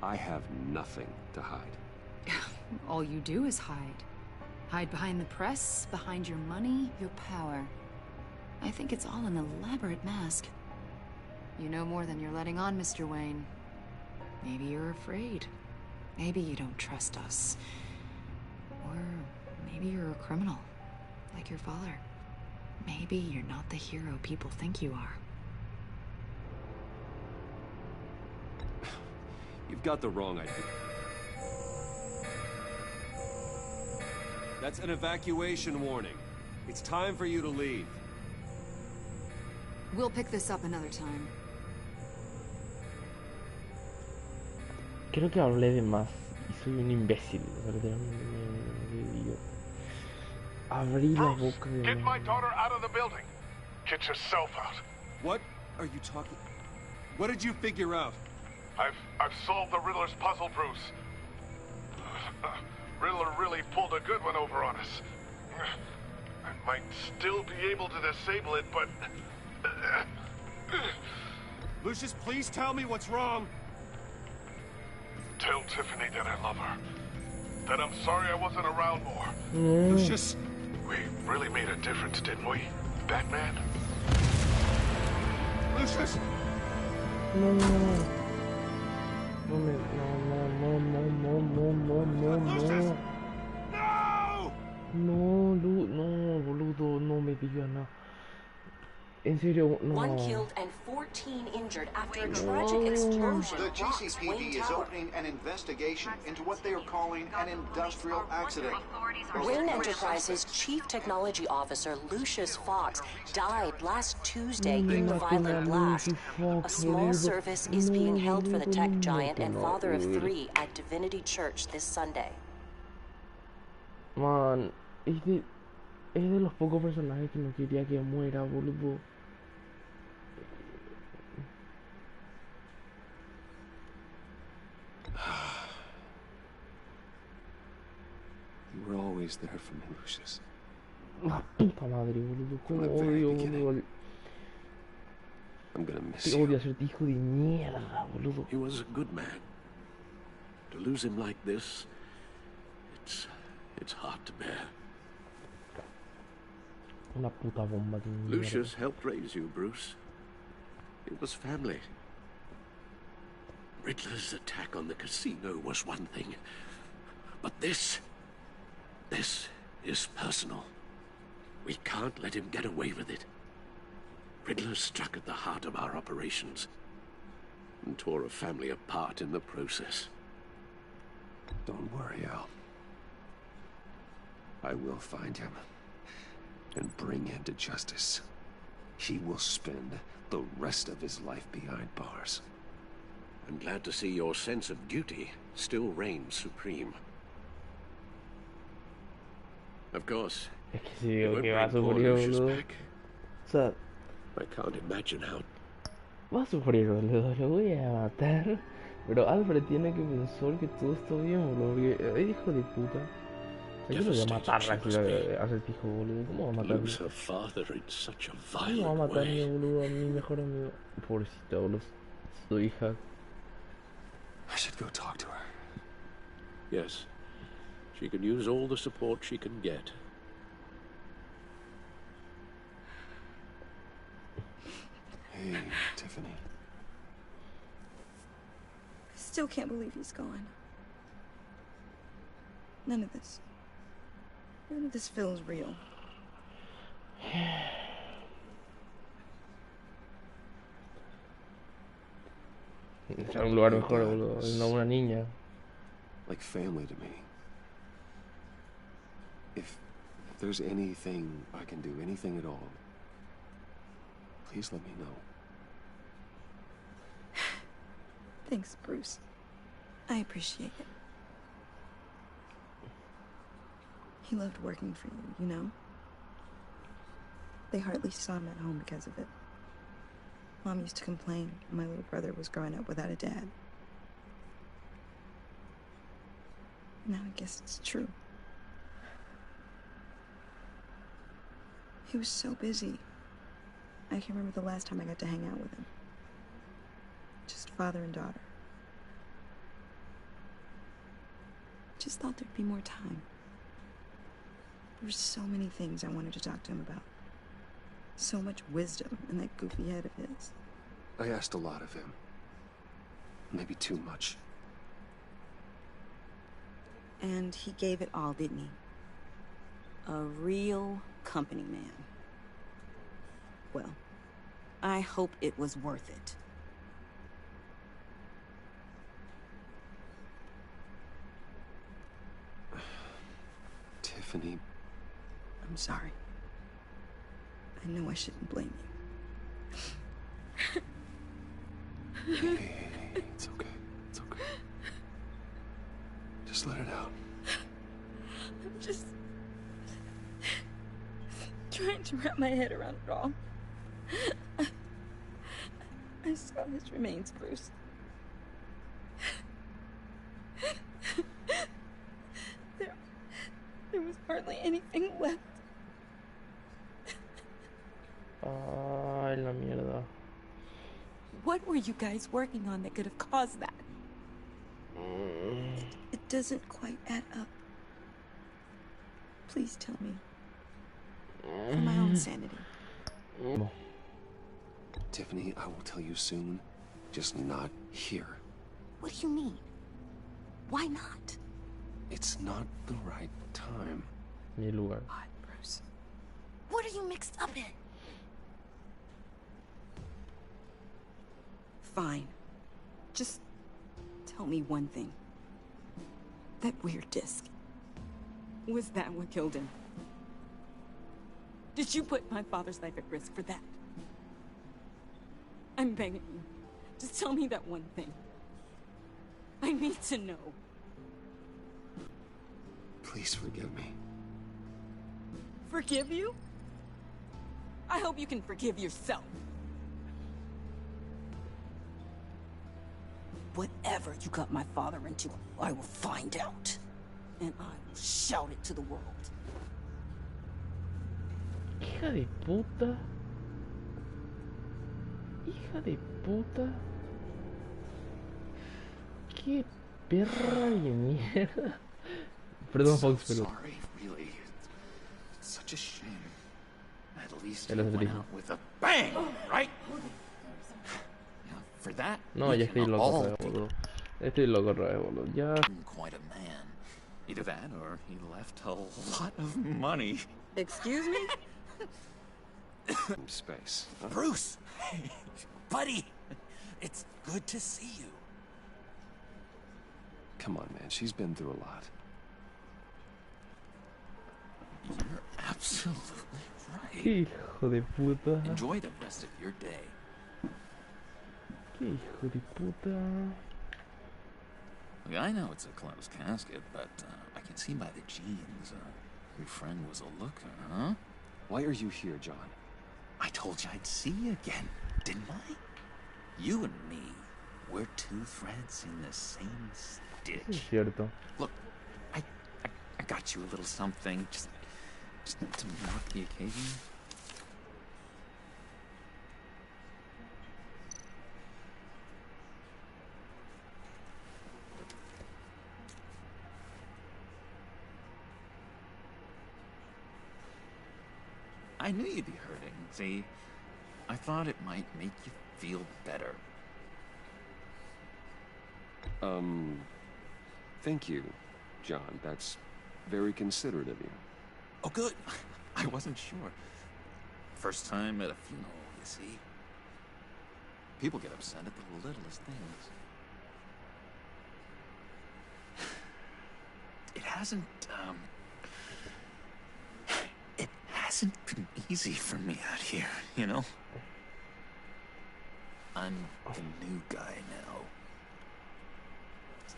I have nothing to hide. All you do is hide. Hide behind the press, behind your money, your power. I think it's all an elaborate mask. You know more than you're letting on, Mr. Wayne. Maybe you're afraid. Maybe you don't trust us. Or maybe you're a criminal, like your father. Maybe you're not the hero people think you are. You've got the wrong idea. That's an evacuation warning. It's time for you to leave. We'll pick this up another time. Creo que hablé de más y soy un imbécil, ¿verdad? Abrí la boca de... Get my daughter out of the building. Get yourself out. What are you talking? What did you figure out? I've solved the Riddler's puzzle, Bruce. Riddler really pulled a good one over on us. I might still be able to disable it, but... Lucius, please tell me what's wrong. Tell Tiffany that I love her. That I'm sorry I wasn't around more. Lucius! We really made a difference, didn't we, Batman? Lucius! No. No, boludo, no me digas nada. En serio, no. 1 killed and 14 injured after a tragic explosion. The GCPD is opening an investigation into what they are calling an industrial accident. Wayne Enterprises' Chief Technology Officer, Lucius Fox, died last Tuesday in the violent blast. A small service is being held for the tech giant and father of 3 at Divinity Church this Sunday. Man, es de los pocos personajes que no quería que muera, boludo. You were always there for me, Lucius. La puta madre, boludo. Cómo odio, boludo. I'm gonna miss Te you. odio hacerte hijo de mierda, boludo. He was a good man. To lose him like this, it's hard to bear. Una puta bomba de mierda. Lucius helped raise you, Bruce. It was family. Riddler's attack on the casino was one thing. But this is personal. We can't let him get away with it. Riddler struck at the heart of our operations and tore a family apart in the process. Don't worry, Al. I will find him and bring him to justice. He will spend the rest of his life behind bars. I'm glad to see your sense of duty still reigns supreme. Of course, Es que si you digo won't que va a bring poor sufrir, Lucius boludo. back. O sea, I can't imagine how. va a sufrir, boludo. Lo voy a matar. Pero Alfred tiene que pensar que todo está bien, boludo. Porque es hijo de puta. O sea, yo no voy a matarla si hace hijo, boludo. ¿Cómo va a matarme? Lose her father in such a ¿Cómo va a violent matarme, way. boludo? A mi mejor amigo. Pobrecita, boludo. Su hija. I should go talk to her. Yes, she can use all the support she can get. Hey, Tiffany. I still can't believe he's gone. None of this feels real. Está en un lugar mejor, boludo. No una niña. Like family to me. If there's anything I can do, anything at all, please let me know. Thanks, Bruce. I appreciate it. He loved working for you, you know? They hardly saw him at home because of it. Mom used to complain my little brother was growing up without a dad. Now I guess it's true. He was so busy. I can't remember the last time I got to hang out with him. Just father and daughter. Just thought there'd be more time. There were so many things I wanted to talk to him about. So much wisdom in that goofy head of his. I asked a lot of him. Maybe too much. And he gave it all, didn't he? A real company man. Well, I hope it was worth it. Tiffany. I'm sorry. I know I shouldn't blame you. Hey, it's okay. It's okay. Just let it out. I'm just trying to wrap my head around it all. I saw his remains, Bruce. There was hardly anything left. Ay, la mierda. What were you guys working on that could have caused that? It doesn't quite add up. Please tell me. For my own sanity. Tiffany, I will tell you soon. Just not here. What do you mean? Why not? It's not the right time. Ni lugar. God, Bruce. What are you mixed up in? Fine. Just tell me one thing. That weird disc. Was that what killed him? Did you put my father's life at risk for that? I'm begging you. Just tell me that one thing. I need to know. Please forgive me. Forgive you? I hope you can forgive yourself. Whatever you got my father into, I will find out. And I will shout it to the world. Hija de puta. Hija de puta. Qué perra de mierda. Perdón, Fox, pero... Sorry, really. It's such a shame. At least Él you es went triste. out with a bang, right? Yeah, for that, No, we ya estoy can loco all otra vez, take boludo. Estoy loco otra vez, boludo. Ya. quite a man. Either that or he left a lot of money. Excuse me? Space. Huh? Bruce! Buddy! It's good to see you. Come on, man. She's been through a lot. You're absolutely right. Qué hijo de puta. Enjoy the rest of your day. Qué hijo de puta. Look, I know it's a closed casket, but I can see by the jeans. Your friend was a looker, huh? Why are you here, John? I told you I'd see you again, didn't I? You and me, we're two threads in the same stitch. Es cierto. Look, I got you a little something, just to mark the occasion. I knew you'd be hurting, see? I thought it might make you feel better. Thank you, John. That's very considerate of you. Oh, good. I wasn't sure. First time at a funeral, you see? People get upset at the littlest things. It hasn't been easy for me out here, you know? I'm the new guy now.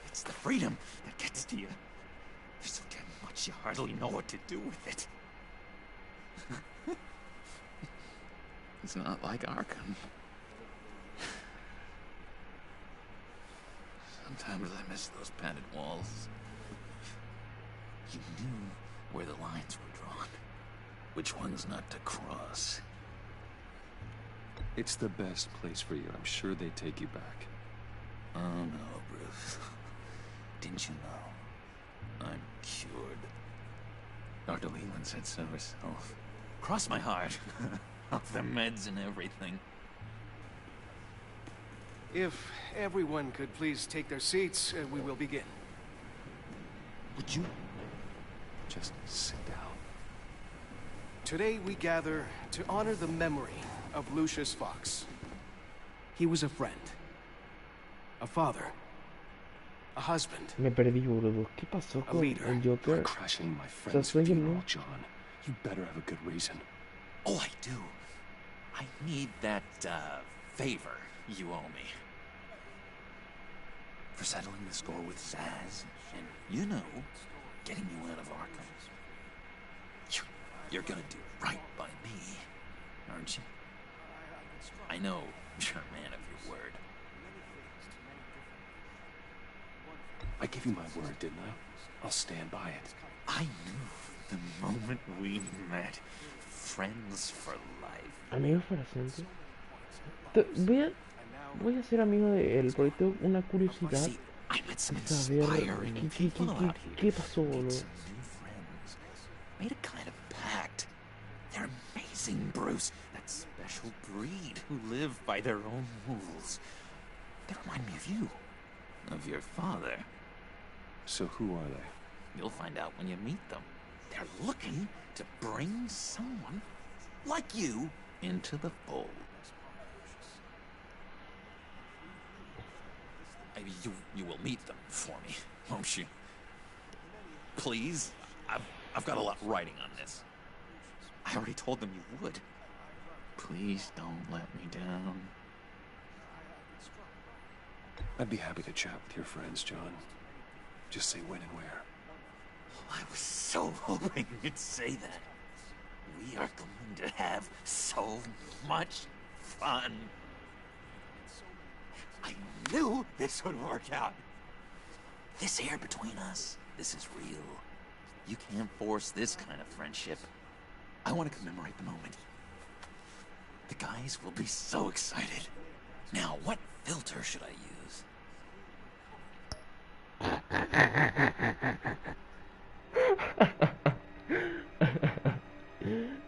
It's the freedom that gets to you. There's so damn much you hardly know what to do with it. It's not like Arkham. Sometimes I miss those padded walls. You knew where the lines were drawn. Which ones not to cross. It's the best place for you. I'm sure they take you back. Oh no, Bruce. Didn't you know? I'm cured. Dr. Leland said so herself. Cross my heart. Off the meds and everything. If everyone could please take their seats, we will begin. Would you just sit down? Today we gather to honor the memory of Lucius Fox. He was a friend, a father, a husband. Me perdí, boludo. ¿Qué pasó con el Joker? Crashing my friend's funeral, John. You better have a good reason. Oh, I do. I need that, favor you owe me. For settling the score with Zaz, and, you know, getting you out of Arkham. You're gonna do right by me, aren't you? I know you're a man of your word. I gave you my word, didn't I? I'll stand by it. I knew the moment we met. Friends for life. Amigos para siempre. Voy a ser amigo de él porque tengo una curiosidad de saber qué pasó, boludo. Made a kind of pact. They're amazing, Bruce. That special breed who live by their own rules. They remind me of you. Of your father. So who are they? You'll find out when you meet them. They're looking to bring someone like you into the fold. Maybe you will meet them for me, won't you? Please? I've got a lot riding on this. I already told them you would. Please don't let me down. I'd be happy to chat with your friends, John. Just say when and where. I was so hoping you'd say that. We are going to have so much fun. I knew this would work out. This air between us, this is real. You can't force this kind of friendship. I want to commemorate the moment. The guys will be so excited. Now, what filter should I use?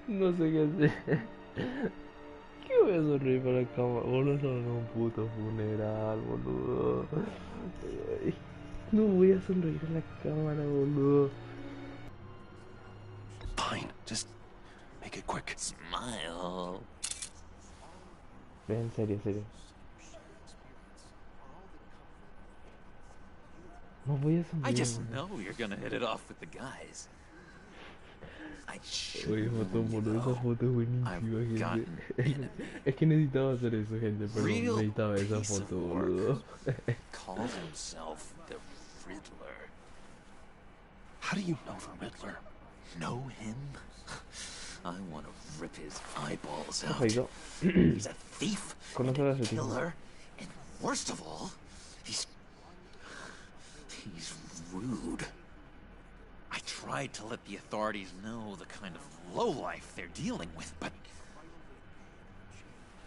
No sé qué hacer. ¿Qué voy a sonreír para la cámara? Boludo, no, un puto funeral, boludo. Ay, no voy a sonreír a la cámara, boludo. Fine, just make it quick. Smile. En serio, en serio. No voy a sonreír. I just know you're gonna hit it off with the guys. Oye, foto, boludo, esa foto es buenísima, gente. Es que necesitaba hacer eso, gente, perdón, necesitaba esa foto, boludo. Calls himself the Riddler. How do you know the Riddler? Know him? I want to rip his eyeballs out. Oigo. He's a thief, and a killer, and worst of all, he's rude. I tried to let the authorities know the kind of lowlife they're dealing with, but...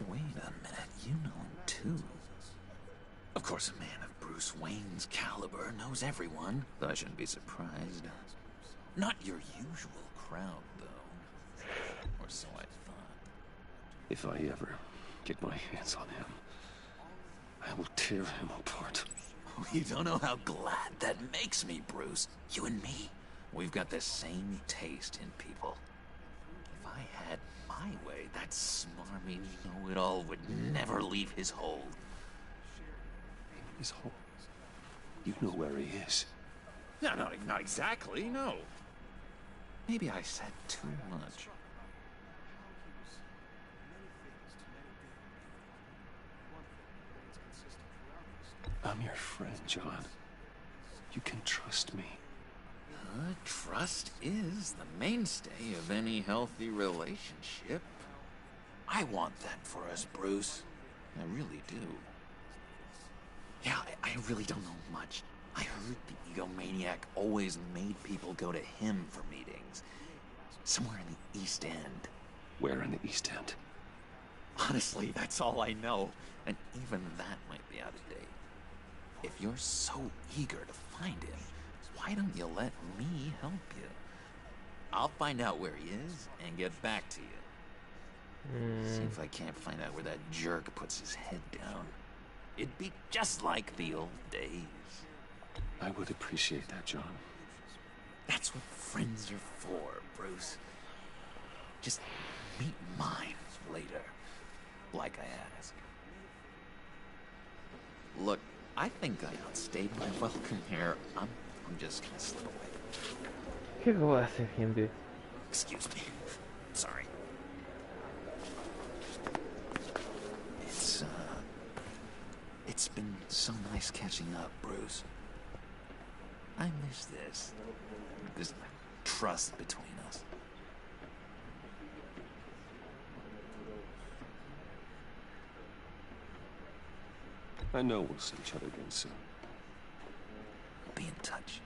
Wait a minute, you know him too. Of course, a man of Bruce Wayne's caliber knows everyone, though I shouldn't be surprised. Not your usual crowd, though. Or so I thought. If I ever get my hands on him, I will tear him apart. You don't know how glad that makes me, Bruce. You and me, we've got the same taste in people. If I had my way, that smarmy know-it-all would never leave his hold. His hold? You know where he is. No, not exactly, no. Maybe I said too much. I'm your friend, John. You can trust me. Trust is the mainstay of any healthy relationship. I want that for us, Bruce. I really do. Yeah, I really don't know much. I heard the egomaniac always made people go to him for meetings. Somewhere in the East End. Where in the East End? Honestly, that's all I know. And even that might be out of date. If you're so eager to find him, why don't you let me help you? I'll find out where he is and get back to you. See if I can't find out where that jerk puts his head down. It'd be just like the old days. I would appreciate that, John. That's what friends are for, Bruce. Just meet mine later, like I asked. Look, I think I outstayed my welcome here. I'm just gonna slip away. ¿Qué acabo de hacer, gente? Excuse me. Sorry. It's been so nice catching up, Bruce. I miss this trust between us. I know we'll see each other again soon. Be in touch.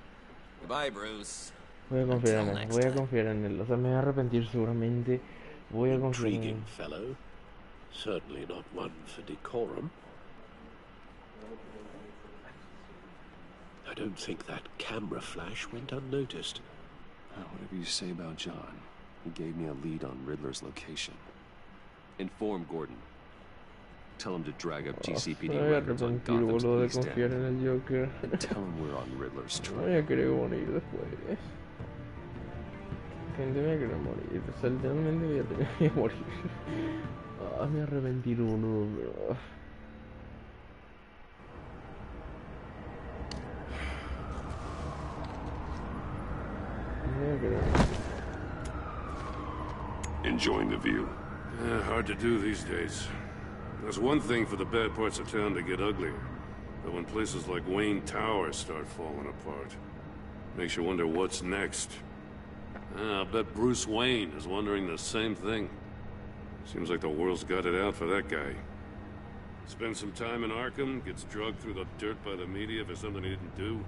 Goodbye, Bruce. Voy a confiar en él, voy a confiar en él. O sea, me voy a arrepentir seguramente. Voy a confiar en él. Intriguing fellow. Certainly not one for decorum. I don't think that camera flash went unnoticed. Whatever you say about John, he gave me a lead on Riddler's location. Inform Gordon. Tell him to drag up GCPD records on Gotham's East End. And tell him we're on Riddler's trail. Voy a querer morir después. Gente, me voy a querer morir. O sea, literalmente voy a tener que morir. Me arrepentí, boludo, pero... Enjoying the view? Hard to do these days. There's one thing for the bad parts of town to get uglier. But when places like Wayne Tower start falling apart, makes you wonder what's next. I'll bet Bruce Wayne is wondering the same thing. Seems like the world's got it out for that guy. Spends some time in Arkham, gets drugged through the dirt by the media for something he didn't do.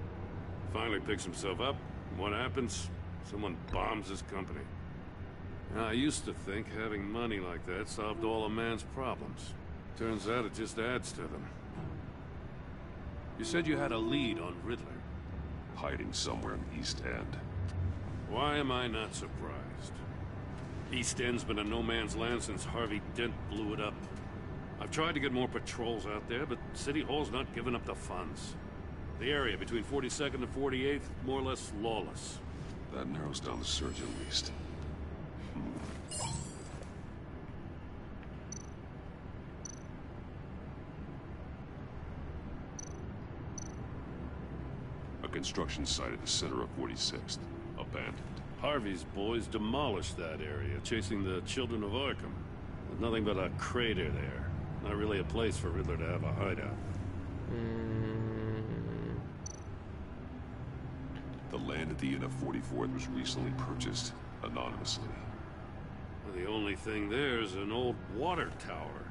Finally picks himself up, and what happens? Someone bombs his company. Now, I used to think having money like that solved all a man's problems. Turns out it just adds to them. You said you had a lead on Riddler. Hiding somewhere in the East End. Why am I not surprised? East End's been a no-man's land since Harvey Dent blew it up. I've tried to get more patrols out there, but City Hall's not giving up the funds. The area between 42nd and 48th, more or less lawless. That narrows down the search at least. A construction site at the center of 46th. Abandoned. Harvey's boys demolished that area, chasing the children of Arkham. There's nothing but a crater there. Not really a place for Riddler to have a hideout. The land at the end of 44th was recently purchased anonymously. The only thing there is an old water tower.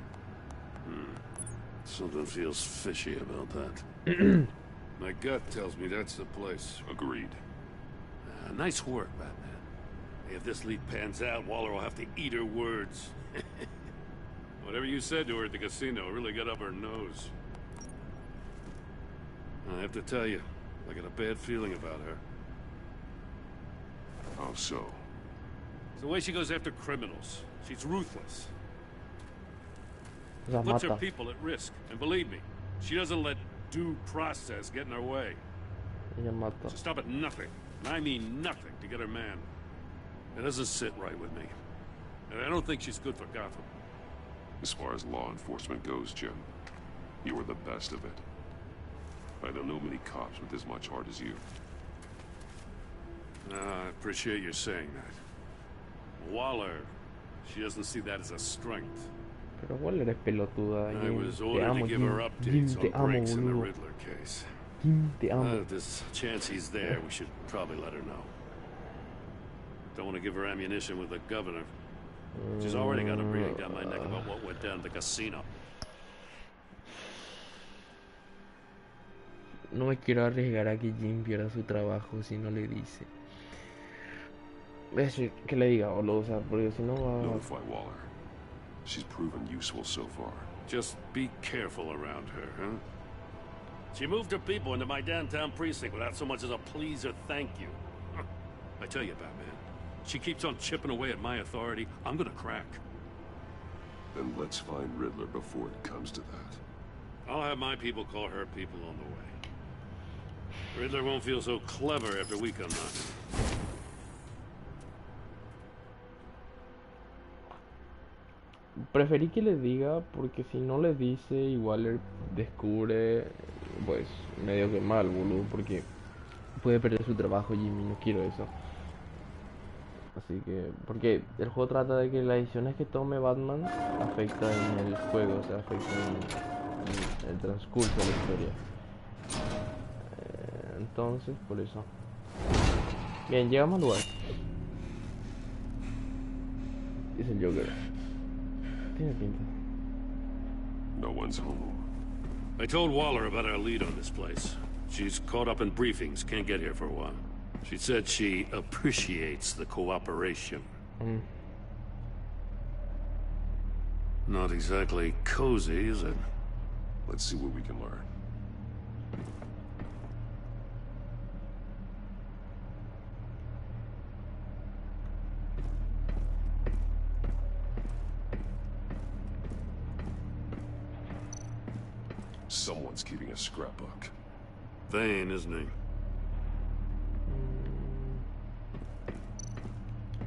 Something feels fishy about that. My gut tells me that's the place. Agreed. Nice work, Batman. If this lead pans out, Waller will have to eat her words. Whatever you said to her at the casino really got up her nose. I have to tell you, I got a bad feeling about her. How so? It's the way she goes after criminals. She's ruthless. La Puts her mata. people at risk. And believe me, she doesn't let due process get in her way. Ella mata. She'll stop at nothing, and I mean nothing, to get her man. It doesn't sit right with me. And I don't think she's good for Gotham. As far as law enforcement goes, Jim, you were the best of it. I don't know many cops with as much heart as you. I appreciate you saying that. Waller, she doesn't see that as a strength. Pero Waller es pelotuda. I was Te ordered amo, to give Jim. her Jim, updates te on amo, breaks in the boludo. Riddler case. Jim, te amo. If there's a chance he's there, we should probably let her know. Don't want to give her ammunition with the governor. She's already got a breathing down my neck about what went down at the casino. no me quiero arriesgar a que Jim pierda su trabajo si no le dice. Voy a decir que le diga, o lo usa, porque si no va... Notify Waller. She's proven useful so far. Just be careful around her, huh? She moved her people into my downtown precinct without so much as a please or thank you. I tell you, Batman, she keeps on chipping away at my authority. I'm gonna crack. Then let's find Riddler before it comes to that. I'll have my people call her people on the way. Riddler won't feel so clever after we come knocking. Preferí que le diga porque si no le dice igual él descubre pues medio que mal, boludo, porque puede perder su trabajo Jimmy, no quiero eso. Así que, porque el juego trata de que las decisiones que tome Batman afectan en el juego, o sea, afectan en el transcurso de la historia. Entonces, por eso. Bien, llegamos al lugar. Es el Joker. Tiene pinta. No one's home. I told Waller about our lead on this place. She's caught up in briefings, can't get here for a while. She said she appreciates the cooperation. Not exactly cozy, is it? Let's see what we can learn. Someone's keeping a scrapbook. Vane, isn't he?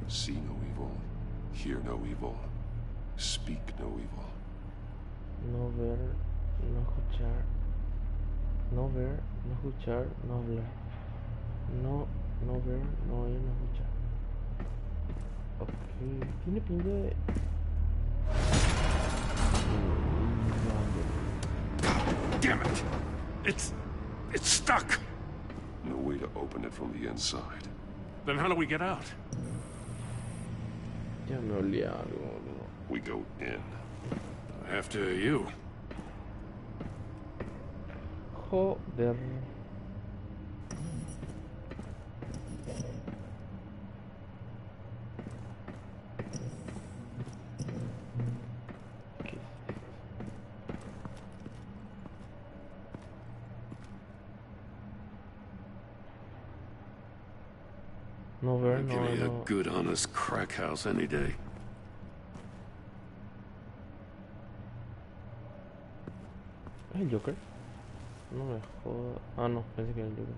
See no evil, hear no evil, speak no evil. No ver, no escuchar. No ver, no escuchar, no hablar. No ver, no oír, no escuchar. Ok, tiene pinta de... Damn it! It's stuck! No way to open it from the inside. Then how do we get out? Ya me olía algo. We go in. After you. Joder. No ver, Give no, me no. a good, honest crack house any day. ¿Es el Joker? No me joda. Ah, no, pensé que era el Joker.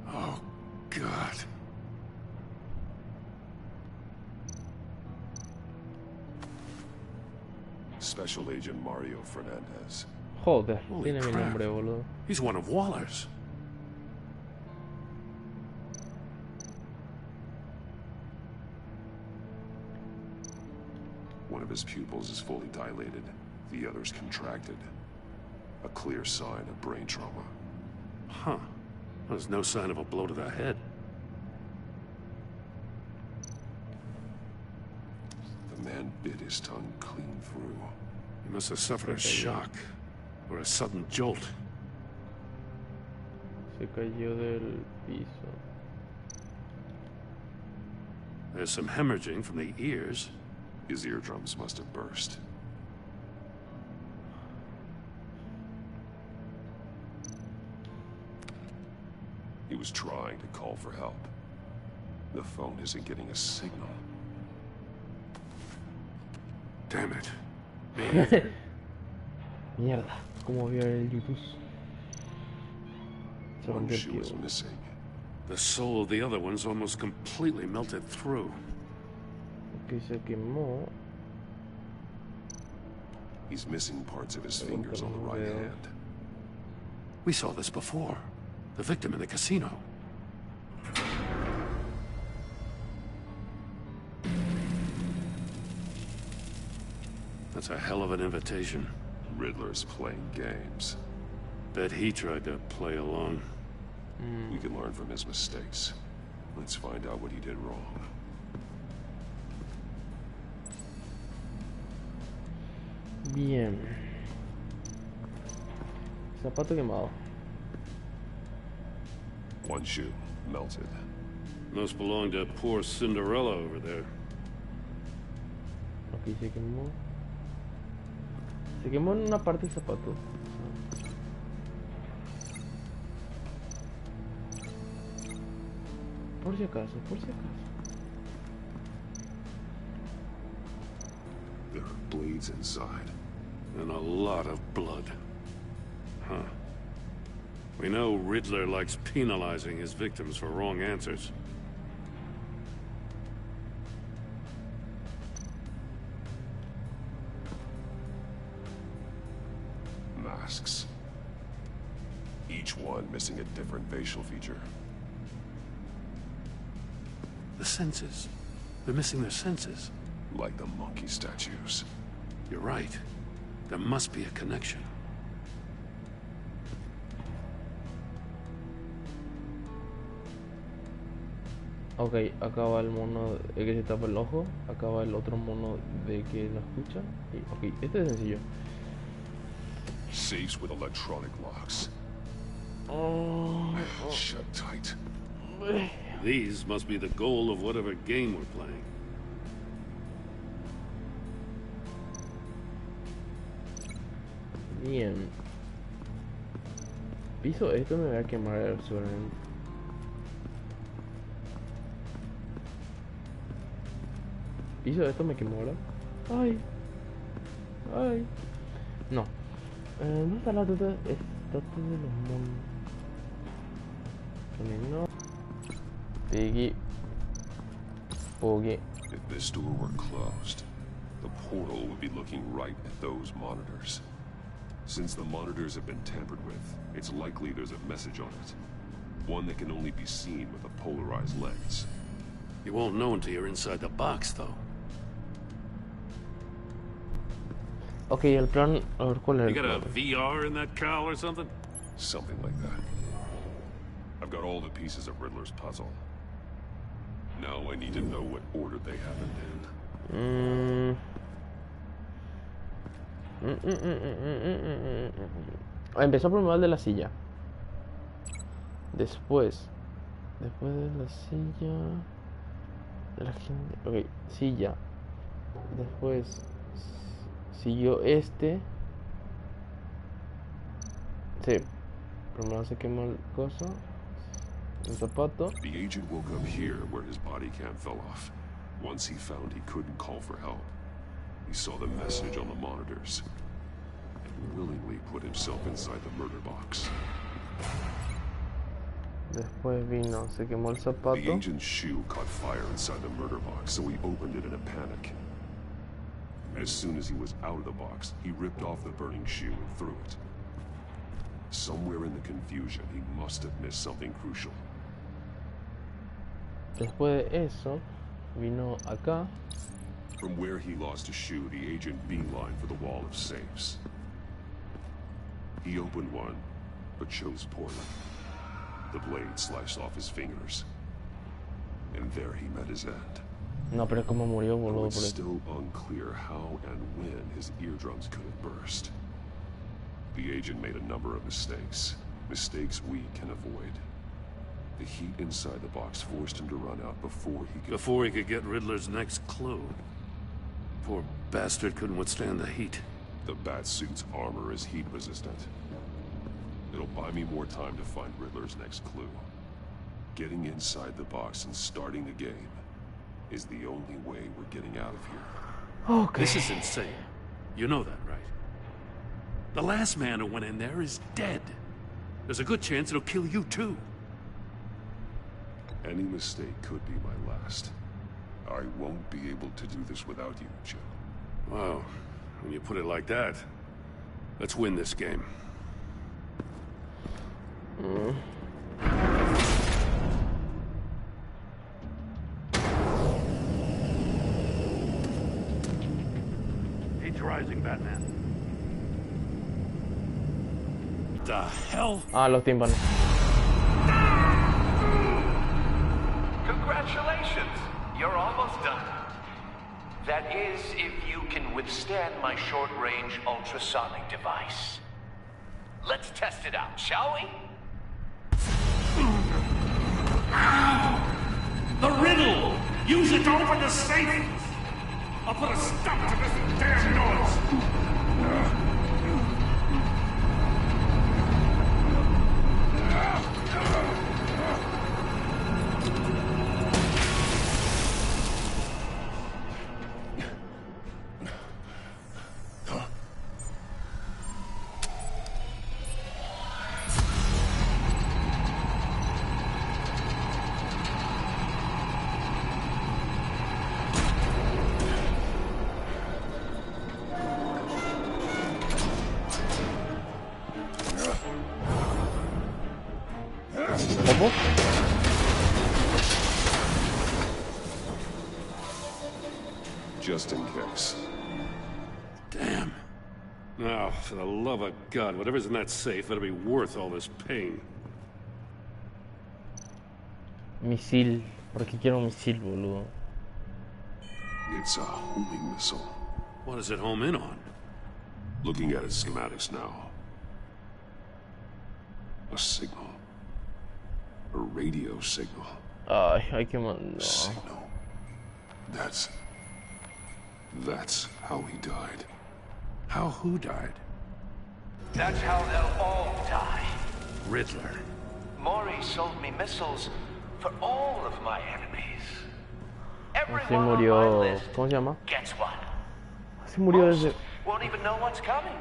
Oh, God. Special Agent Mario Fernandez. Joder, Holy tiene mi crap. nombre, boludo. He's one of Waller's. One of his pupils is fully dilated, the other's contracted. A clear sign of brain trauma. Huh. There's no sign of a blow to the head. The man bit his tongue clean through. He must have suffered a shock or a sudden jolt. Se cayó del piso. There's some hemorrhaging from the ears. His eardrums must have burst. He was trying to call for help. The phone isn't getting a signal. Damn it. Mierda, como vio el YouTube. Se One rompió el shoe pie, is boludo. missing. The soul of the other one's almost completely melted through. Que se quemó. He's missing parts of his fingers on the right hand. We saw this before. The victim in the casino. That's a hell of an invitation. Riddler's playing games. Bet he tried to play along. We can learn from his mistakes. Let's find out what he did wrong. Bien. Zapato quemado. One shoe melted. Must belong to poor Cinderella over there. Aquí se quemó. Se quemó en una parte del zapato. Por si acaso, por si acaso. There are blades inside. And a lot of blood. Huh. We know Riddler likes penalizing his victims for wrong answers. Masks. Each one missing a different facial feature. The senses. They're missing their senses. Like the monkey statues. You're right. There must be a connection. Ok, acá va el mono de que se tapa el ojo. Acá va el otro mono de que no escucha. Y, ok, este es sencillo. Safes with electronic locks. Shut tight. These must be the goal of whatever game we're playing. Bien. Piso esto, me voy a quemar el suelo. Piso esto, me quemó, ¿verdad? Ay. Ay. No. ¿Dónde está la tata? Estatua de los monos. No. Piggy. Poggy. If this door were closed, the portal would be looking right at those monitors. Since the monitors have been tampered with, it's likely there's a message on it. One that can only be seen with a polarized lens. You won't know until you're inside the box, though. Ok, el plan, a ver cuál es You el got a plan. VR in that cowl or something? Something like that. I've got all the pieces of Riddler's puzzle. Now I need to know what order they happened in. Empezó por mal de la silla. Después de la silla de la gente. Ok, silla. Después siguió este. Sí. Primero se quemó el coso. El zapato. The agent woke up here where his body cam fell off. Once he found he couldn't call for help, he saw the message on the monitors and willingly put himself inside the murder box. Después vino, se quemó el zapato. The agent's shoe caught fire inside the murder box, so he opened it in a panic. As soon as he was out of the box, he ripped off the burning shoe and threw it. Somewhere in the confusion, he must have missed something crucial. Después de eso, vino acá. From where he lost a shoe, the agent beelined for the wall of safes. He opened one, but chose poorly. The blade sliced off his fingers. And there he met his end. No, pero es como murió, Though boludo, it's por eso. still unclear how and when his eardrums could have burst. The agent made a number of mistakes. Mistakes we can avoid. The heat inside the box forced him to run out before he could get Riddler's next clue. Poor bastard couldn't withstand the heat. The Batsuit's armor is heat resistant. It'll buy me more time to find Riddler's next clue. Getting inside the box and starting the game is the only way we're getting out of here. Okay. This is insane. You know that, right? The last man who went in there is dead. There's a good chance it'll kill you too. Any mistake could be my last. I won't be able to do this without you, Joe. Wow. When you put it like that, let's win this game. He's rising, Batman. The hell? Ah, los tímpanos. Congratulations! You're almost done. That is, if you can withstand my short-range ultrasonic device. Let's test it out, shall we? The riddle! Use it to open the safe! I'll put a stop to this damn noise! ¿Cómo? Just in case. Damn. Oh, for the love of God, whatever's in that safe better be worth all this pain. Misil. ¿Por qué quiero un misil, boludo? It's a homing missile. What does it home in on? Looking at its schematics now. A signal. A radio signal. Ay, hay que mandar. Signal. That's how he died. How who died? That's how they'll all die. Riddler. Maury sold me missiles for all of my enemies. Se Everyone on my murió. list ¿Cómo se llama? gets one. Se murió desde. Won't even know what's coming.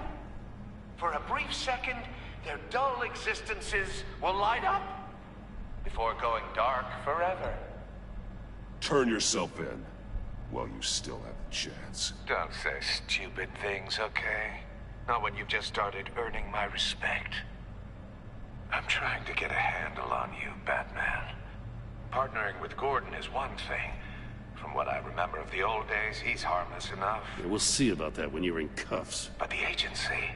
For a brief second, their dull existences will light up before going dark forever. Turn yourself in while you still have the chance. Don't say stupid things, okay? Not when you've just started earning my respect. I'm trying to get a handle on you, Batman. Partnering with Gordon is one thing. From what I remember of the old days, he's harmless enough. Yeah, we'll see about that when you're in cuffs. But the agency,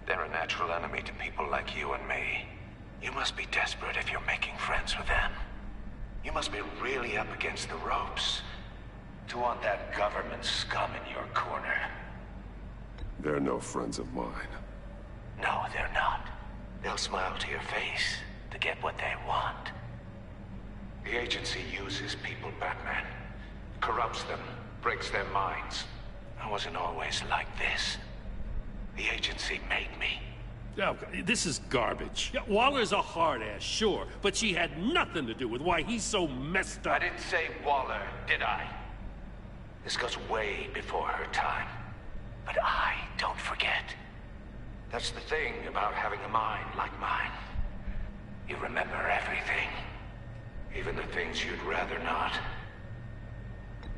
they're a natural enemy to people like you and me. You must be desperate if you're making friends with them. You must be really up against the ropes to want that government scum in your corner. They're no friends of mine. No, they're not. They'll smile to your face to get what they want. The agency uses people, Batman. Corrupts them, breaks their minds. I wasn't always like this. The agency made me. Oh, this is garbage. Yeah, Waller's a hard ass, sure, but she had nothing to do with why he's so messed up. I didn't say Waller, did I? This goes way before her time. But I don't forget. That's the thing about having a mind like mine. You remember everything. Even the things you'd rather not.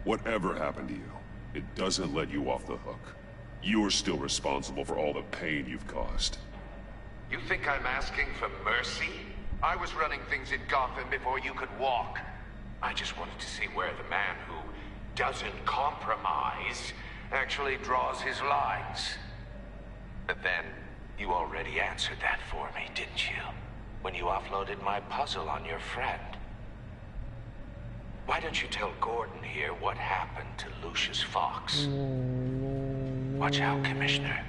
Whatever happened to you, it doesn't let you off the hook. You're still responsible for all the pain you've caused. You think I'm asking for mercy? I was running things in Gotham before you could walk. I just wanted to see where the man who doesn't compromise actually draws his lines. But then, you already answered that for me, didn't you? When you offloaded my puzzle on your friend. Why don't you tell Gordon here what happened to Lucius Fox? Watch out, Commissioner.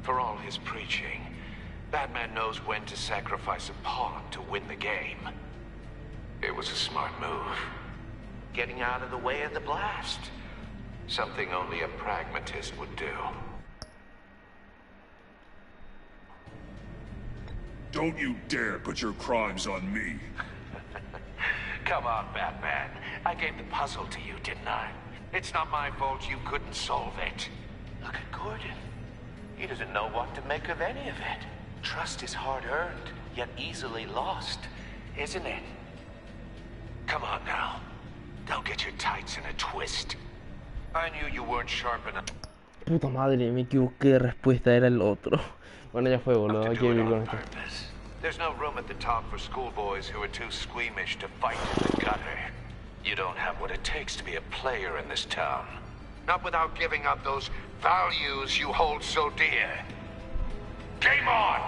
For all his preaching, Batman knows when to sacrifice a pawn to win the game. It was a smart move. Getting out of the way of the blast. Something only a pragmatist would do. Don't you dare put your crimes on me. Come on, Batman. I gave the puzzle to you, didn't I? It's not my fault you couldn't solve it. Look at Gordon. He doesn't know what to make of any of it. Trust is hard-earned, yet easily lost, isn't it? Come on now. Don't get your tights in a twist. I knew you weren't sharp enough. Puta madre, me equivoqué de respuesta, era el otro. Bueno, ya fue, boludo, hay que vivir con esto. There's no room at the top for schoolboys who are too squeamish to fight in the gutter. You don't have what it takes to be a player in this town. Not without giving up those values you hold so dear. Game on!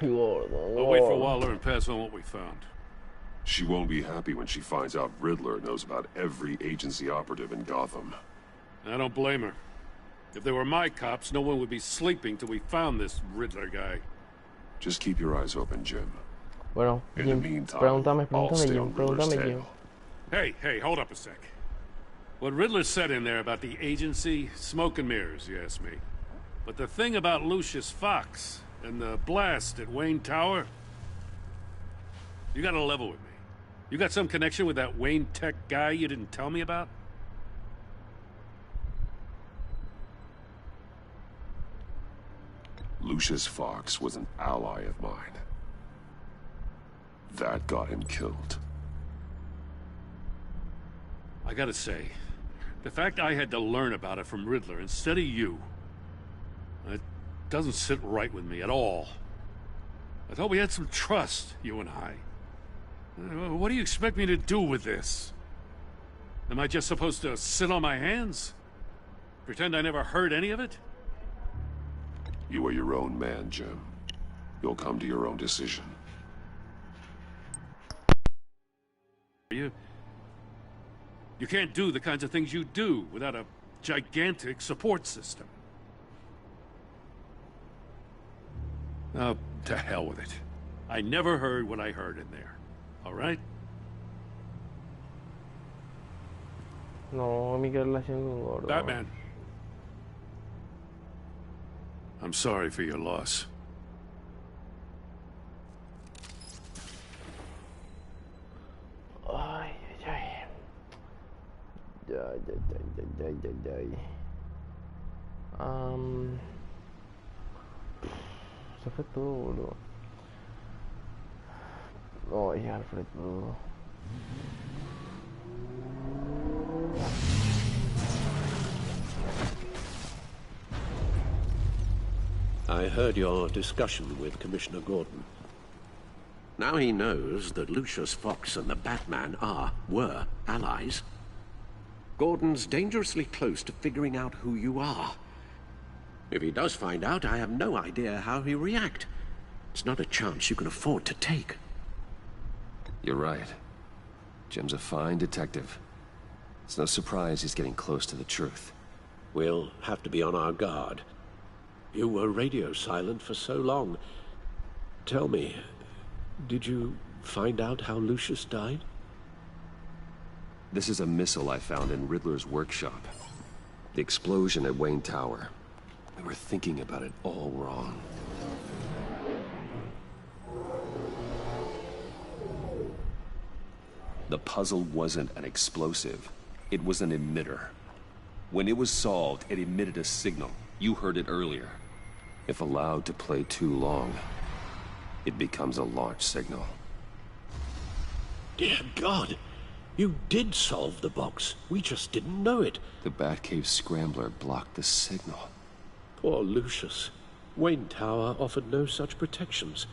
Ay, gordo, I'll wait for gordo. Waller and pass on what we found. She won't be happy when she finds out Riddler knows about every agency operative in Gotham. I don't blame her. If they were my cops, no one would be sleeping till we found this Riddler guy. Just keep your eyes open, Jim. Bueno, In the Jim, meantime, pregúntame, I'll pregúntame, stay Jim, on Riddler's pregúntame, Jim. tail. Hey, hold up a sec. What Riddler said in there about the agency, smoke and mirrors, you ask me. But the thing about Lucius Fox and the blast at Wayne Tower, you gotta level with me. You got some connection with that Wayne Tech guy you didn't tell me about? Lucius Fox was an ally of mine. That got him killed. I gotta say, the fact I had to learn about it from Riddler instead of you, it doesn't sit right with me at all. I thought we had some trust, you and I. What do you expect me to do with this? Am I just supposed to sit on my hands? Pretend I never heard any of it? You are your own man, Jim. You'll come to your own decision. You can't do the kinds of things you do without a gigantic support system. Oh, to hell with it. I never heard what I heard in there. All right? No, mi relación con gordo. Batman. I'm sorry for your loss. Ay, ay, ay. Ay. Se fue todo, boludo. No, ya fue todo. I heard your discussion with Commissioner Gordon. Now he knows that Lucius Fox and the Batman were allies. Gordon's dangerously close to figuring out who you are. If he does find out, I have no idea how he'll react. It's not a chance you can afford to take. You're right. Jim's a fine detective. It's no surprise he's getting close to the truth. We'll have to be on our guard. You were radio silent for so long. Tell me, did you find out how Lucius died? This is a missile I found in Riddler's workshop. The explosion at Wayne Tower. We were thinking about it all wrong. The puzzle wasn't an explosive. It was an emitter. When it was solved, it emitted a signal. You heard it earlier. If allowed to play too long, it becomes a launch signal. Dear God! You did solve the box. We just didn't know it. The Batcave scrambler blocked the signal. Poor Lucius. Wayne Tower offered no such protections.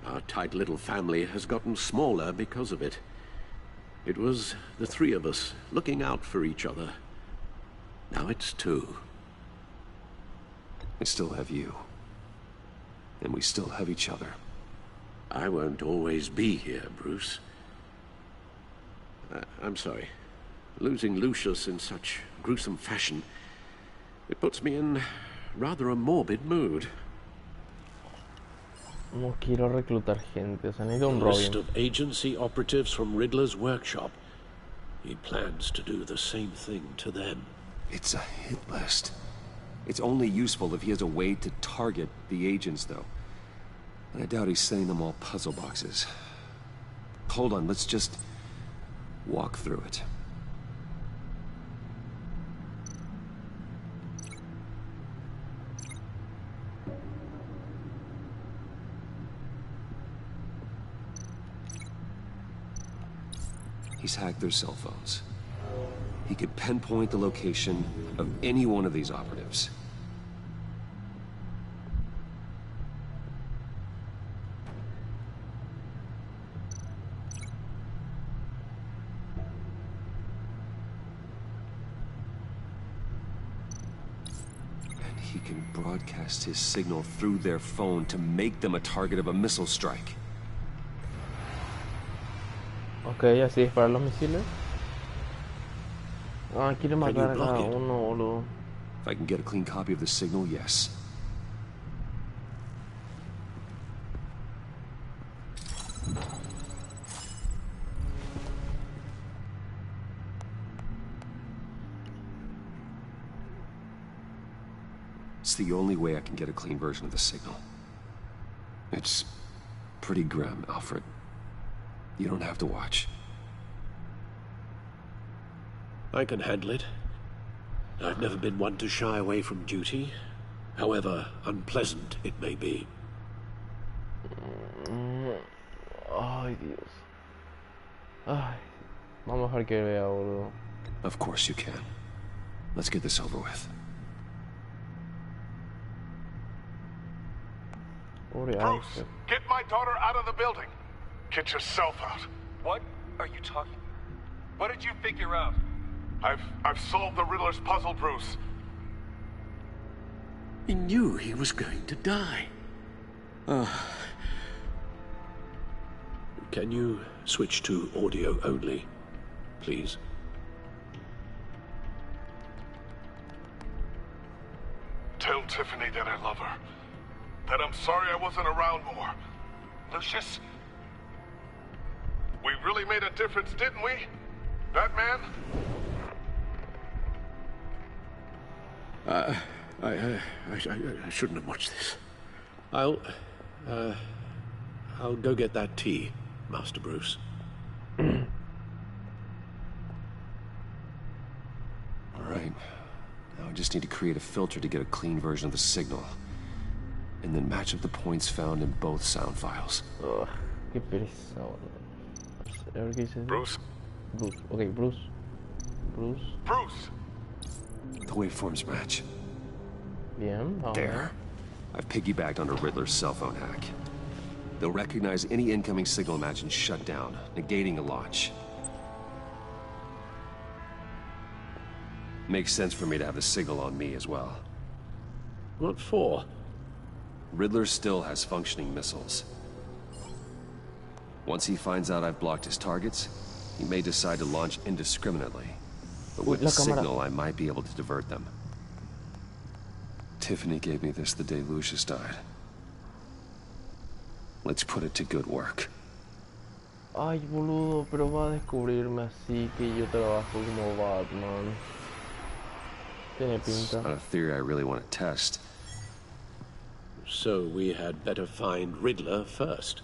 Our tight little family has gotten smaller because of it. It was the three of us looking out for each other. Now it's two. I still have you. And we still have each other. I won't always be here, Bruce. I'm sorry. Losing Lucius in such gruesome fashion, it puts me in rather a morbid mood. No quiero reclutar gente, o sea, necesito un A list Robin. of agency operatives from Riddler's workshop. He plans to do the same thing to them. It's a hit list. It's only useful if he has a way to target the agents, though. And I doubt he's sending them all puzzle boxes. Hold on, let's just walk through it. He's hacked their cell phones. He could pinpoint the location of any one of these operatives. And He can broadcast his signal through their phone to make them a target of a missile strike. Ok, así disparar los misiles. Ah, quiere matar a cada uno, boludo. If I can get a clean copy of the signal, yes. It's the only way I can get a clean version of the signal. It's pretty grim, Alfred. You don't have to watch. I can handle it. I've never been one to shy away from duty, however unpleasant it may be. Ay, Dios. Ay, vamos a dejar que vea, boludo. Of course you can. Let's get this over with. Bruce, get my daughter out of the building. Get yourself out. What are you talking? What did you figure out? I've solved the Riddler's puzzle, Bruce. He knew he was going to die. Can you switch to audio only, please? Tell Tiffany that I love her. That I'm sorry I wasn't around more. Lucius, we really made a difference, didn't we? Batman? I shouldn't have watched this. I'll go get that tea, Master Bruce. All right. Now I just need to create a filter to get a clean version of the signal. And then match up the points found in both sound files. Ugh, qué pereza, boludo. Bruce? Bruce. Okay, Bruce. Bruce. Bruce! The waveforms match. Bien, vamos. There. I've piggybacked onto Riddler's cell phone hack. They'll recognize any incoming signal match and shut down, negating a launch. Makes sense for me to have the signal on me as well. What for? Riddler still has functioning missiles. Once he finds out I've blocked his targets, he may decide to launch indiscriminately. But with the signal, I might be able to divert them. Tiffany gave me this the day Lucius died. Let's put it to good work. Ay, boludo, pero va a descubrirme así que yo trabajo como Batman. Tiene pinta. It's not a theory I really want to test. So we had better find Riddler first.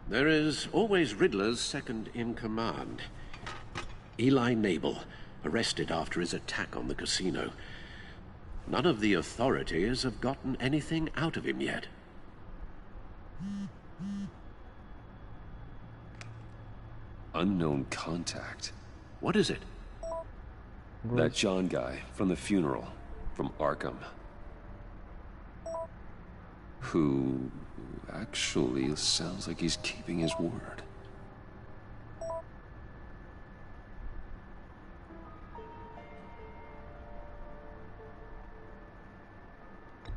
There is always Riddler's second in command. Eli Nabel, arrested after his attack on the casino. None of the authorities have gotten anything out of him yet. Unknown contact. What is it? That John guy from the funeral, from Arkham. Who actually sounds like he's keeping his word.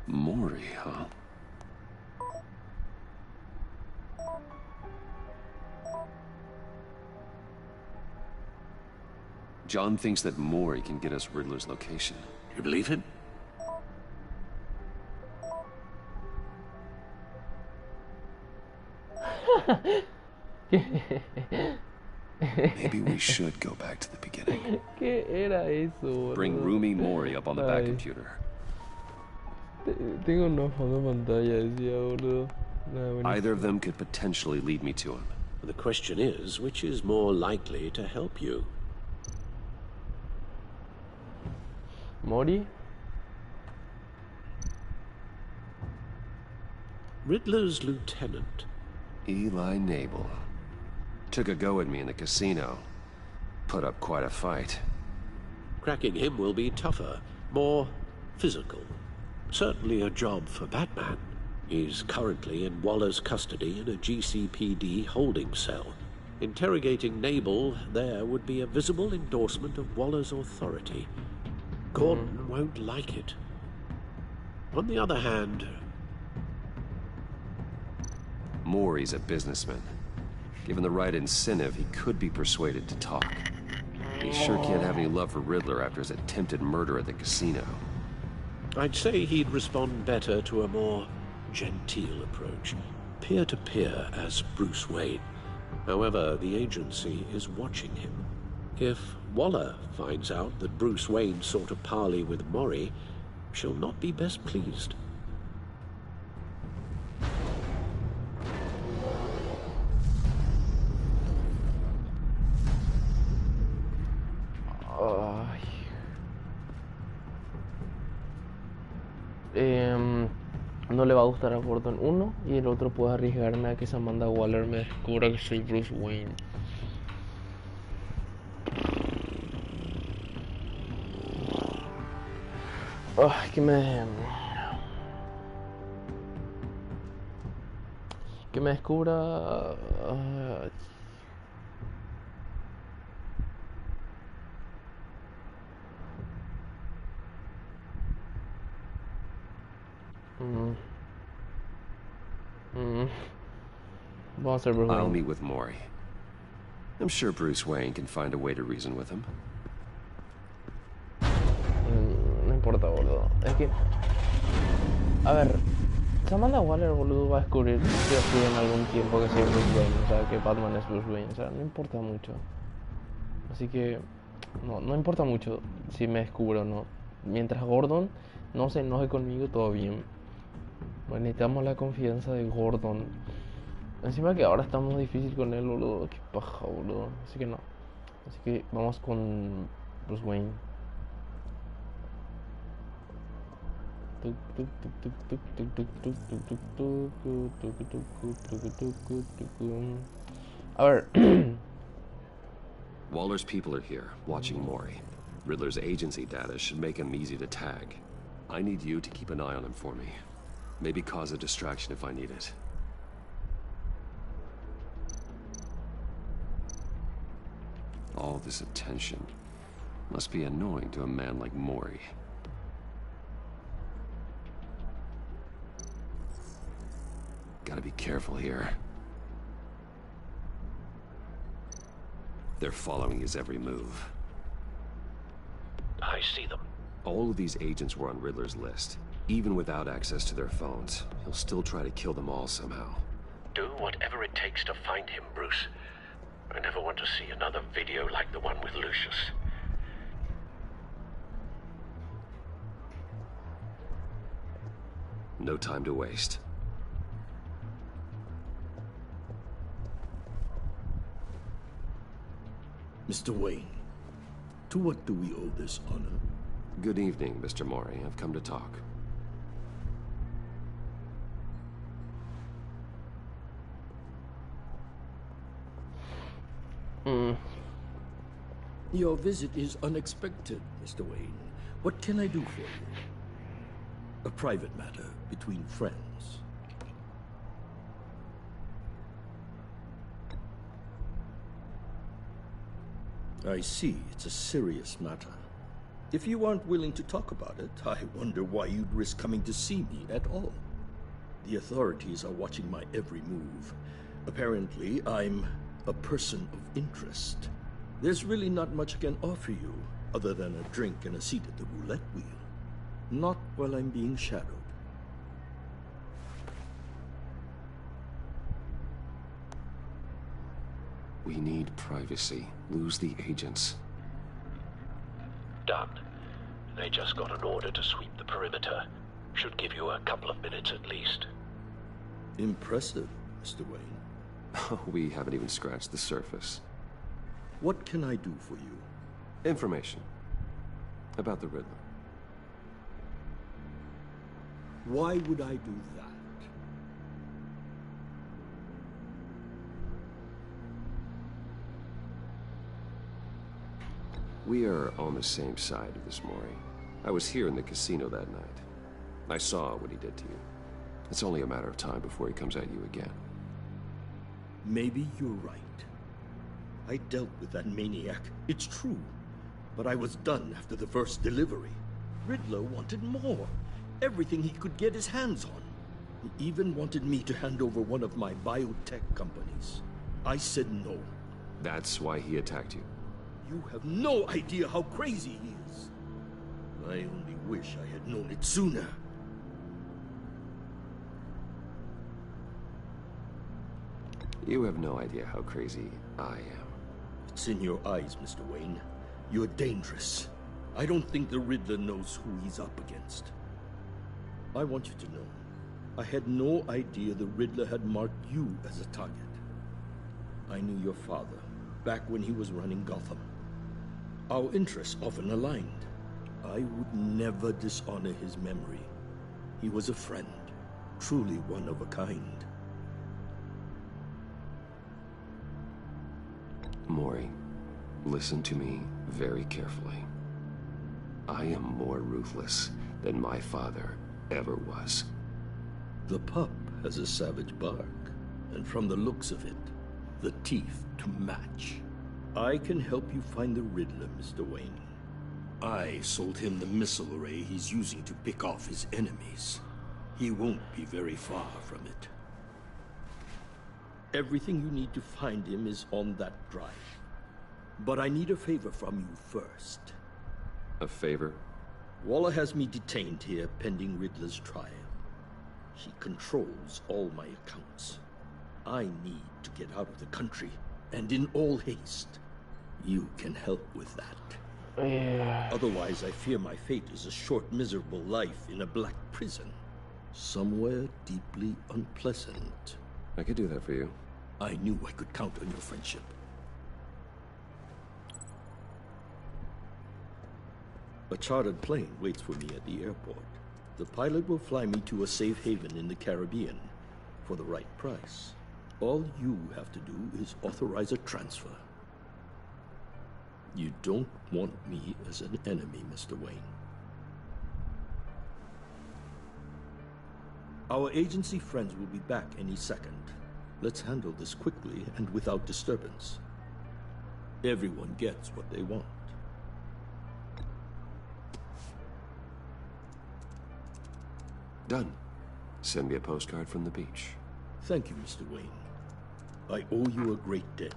Maury, huh? John thinks that Maury can get us Riddler's location. You believe him? Maybe we should go back to the beginning. ¿Qué era eso? Bring Rumi Mori up on the back computer. Tengo una foto de pantalla, decía, boludo. Either of them could potentially lead me to him. The question is, which is more likely to help you? Mori? Riddler's lieutenant. Eli Nabel. Took a go at me in the casino. Put up quite a fight. Cracking him will be tougher, more physical. Certainly a job for Batman. He's currently in Waller's custody in a GCPD holding cell. Interrogating Nabel there would be a visible endorsement of Waller's authority. Gordon won't like it. On the other hand... Maury's a businessman. Given the right incentive, he could be persuaded to talk. He sure can't have any love for Riddler after his attempted murder at the casino. I'd say he'd respond better to a more genteel approach. Peer-to-peer as Bruce Wayne. However, the agency is watching him. If Waller finds out that Bruce Wayne sought a parley with Maury, she'll not be best pleased. No le va a gustar a Gordon uno y el otro puede arriesgarme a que Amanda Waller me descubra que soy Bruce Wayne. Que me descubra. Vamos a hacer Bruce Wayne. I'll meet with Maury. I'm sure Bruce Wayne can find a way to reason with him. No importa, boludo. Es que... A ver... Amanda Waller, boludo, va a descubrir sí o sí en algún tiempo que soy Bruce Wayne. O sea, que Batman es Bruce Wayne. O sea, no importa mucho. Así que... No importa mucho si me descubro o no. Mientras Gordon no se enoje conmigo, todo bien. Necesitamos la confianza de Gordon. Encima que ahora está muy difícil con él, boludo. Qué paja, boludo. Así que no. Así que vamos con Bruce Wayne. A ver. Waller's people are here, watching Maury. Riddler's agency data should make him easy to tag. I need you to keep an eye on him for me. Maybe cause a distraction if I need it. All this attention must be annoying to a man like Maury. Gotta be careful here. They're following his every move. I see them. All of these agents were on Riddler's list. Even without access to their phones, he'll still try to kill them all somehow. Do whatever it takes to find him, Bruce. I never want to see another video like the one with Lucius. No time to waste. Mr. Wayne, to what do we owe this honor? Good evening, Mr. Maury. I've come to talk. Your visit is unexpected, Mr. Wayne. What can I do for you? A private matter between friends. I see, it's a serious matter. If you aren't willing to talk about it, I wonder why you'd risk coming to see me at all. The authorities are watching my every move. Apparently, I'm a person of interest. There's really not much I can offer you, other than a drink and a seat at the roulette wheel. Not while I'm being shadowed. We need privacy. Lose the agents. Done. They just got an order to sweep the perimeter. Should give you a couple of minutes at least. Impressive, Mr. Wayne. We haven't even scratched the surface. What can I do for you? Information. About the Riddler. Why would I do that? We are on the same side of this, Maury. I was here in the casino that night. I saw what he did to you. It's only a matter of time before he comes at you again. Maybe you're right. I dealt with that maniac, it's true. But I was done after the first delivery. Riddler wanted more. Everything he could get his hands on. He even wanted me to hand over one of my biotech companies. I said no. That's why he attacked you? You have no idea how crazy he is. I only wish I had known it sooner. You have no idea how crazy I am. It's in your eyes, Mr. Wayne. You're dangerous. I don't think the Riddler knows who he's up against. I want you to know, I had no idea the Riddler had marked you as a target. I knew your father back when he was running Gotham. Our interests often aligned. I would never dishonor his memory. He was a friend, truly one of a kind. Maury, listen to me very carefully. I am more ruthless than my father ever was. The pup has a savage bark, and from the looks of it, the teeth to match. I can help you find the Riddler, Mr. Wayne. I sold him the missile array he's using to pick off his enemies. He won't be very far from it. Everything you need to find him is on that drive. But I need a favor from you first. A favor? Waller has me detained here pending Riddler's trial. She controls all my accounts. I need to get out of the country, and in all haste. You can help with that. Otherwise, I fear my fate is a short, miserable life in a black prison. Somewhere deeply unpleasant. I could do that for you. I knew I could count on your friendship. A chartered plane waits for me at the airport. The pilot will fly me to a safe haven in the Caribbean for the right price. All you have to do is authorize a transfer. You don't want me as an enemy, Mr. Wayne. Our agency friends will be back any second. Let's handle this quickly and without disturbance. Everyone gets what they want. Done. Send me a postcard from the beach. Thank you, Mr. Wayne. I owe you a great debt.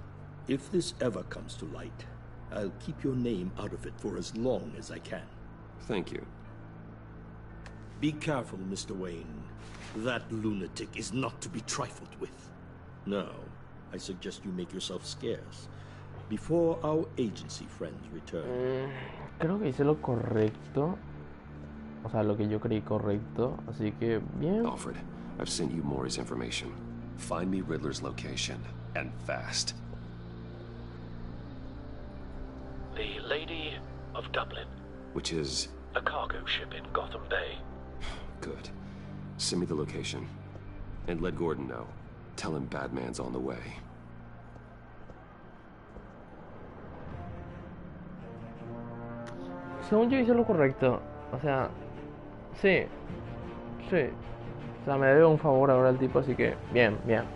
If this ever comes to light, I'll keep your name out of it for as long as I can. Thank you. Be careful, Mr. Wayne. That lunatic is not to be trifled with. Now, I suggest you make yourself scarce before our agency friends return. Creo que hice lo correcto. O sea, lo que yo creí correcto. Así que, bien. Alfred, I've sent you Maury's information. Find me Riddler's location, and fast. The Lady of Dublin. Which is? A cargo ship in Gotham Bay. Good. Send me the location. And let Gordon know. Tell him Batman's on the way. Según yo hice lo correcto. O sea, sí. Sí. O sea, me debe un favor ahora el tipo, así que bien, bien.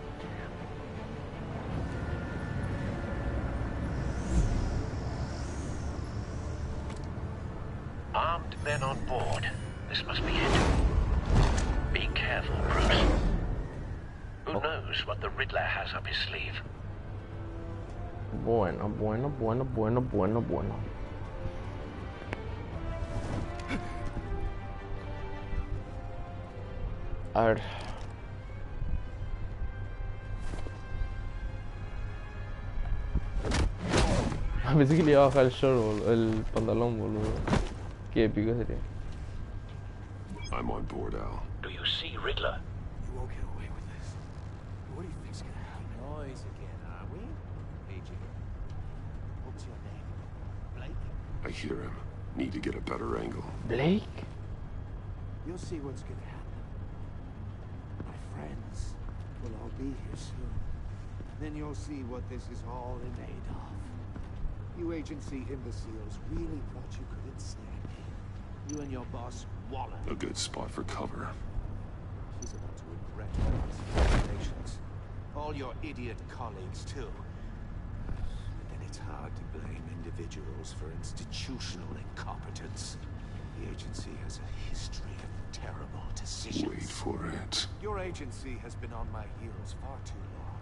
Armed men on board. This must be it. Be careful, Bruce. Who knows what the Riddler has up his sleeve? Bueno. A ver. Pensé que le iba a bajar el short, boludo, el pantalón, boludo. Qué épico sería. I'm on board, Al. Do you see Riddler? You won't get away with this. What do you think's gonna happen? Noise again, are we? Agent. What's your name? Blake? I hear him. Need to get a better angle. Blake? You'll see what's gonna happen. My friends will all be here soon. Then you'll see what this is all made of. You agency imbeciles really thought you couldn't stand me. You and your boss, Waller. A good spot for cover. She's about to regret her explanations. All your idiot colleagues, too. But then it's hard to blame individuals for institutional incompetence. The agency has a history of terrible decisions. Wait for it. Your agency has been on my heels far too long.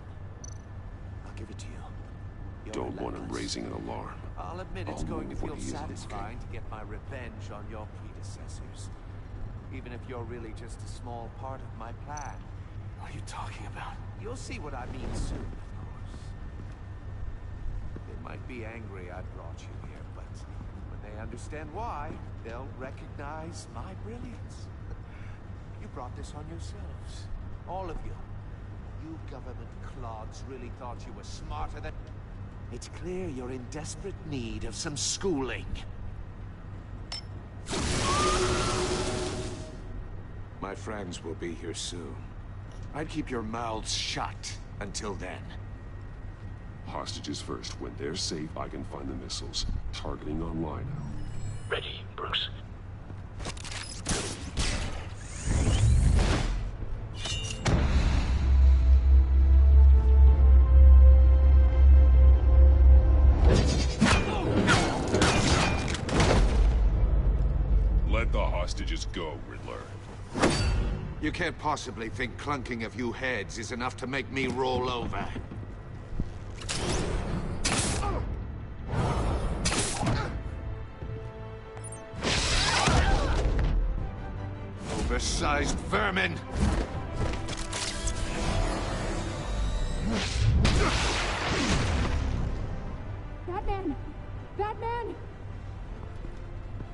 I'll give it to you. You're Don't want him relentless. raising an alarm. I'll admit it's I'll going to move when feel he isn't satisfying to get my revenge on your predecessors. Even if you're really just a small part of my plan. What are you talking about? You'll see what I mean soon, of course. They might be angry I brought you here, but when they understand why, they'll recognize my brilliance. You brought this on yourselves. All of you. You government clods really thought you were smarter than... It's clear you're in desperate need of some schooling. My friends will be here soon. I'd keep your mouths shut until then. Hostages first. When they're safe, I can find the missiles. Targeting online now. Ready, Bruce. Let the hostages go, Riddler. You can't possibly think clunking a few heads is enough to make me roll over. Oversized vermin! Batman! Batman!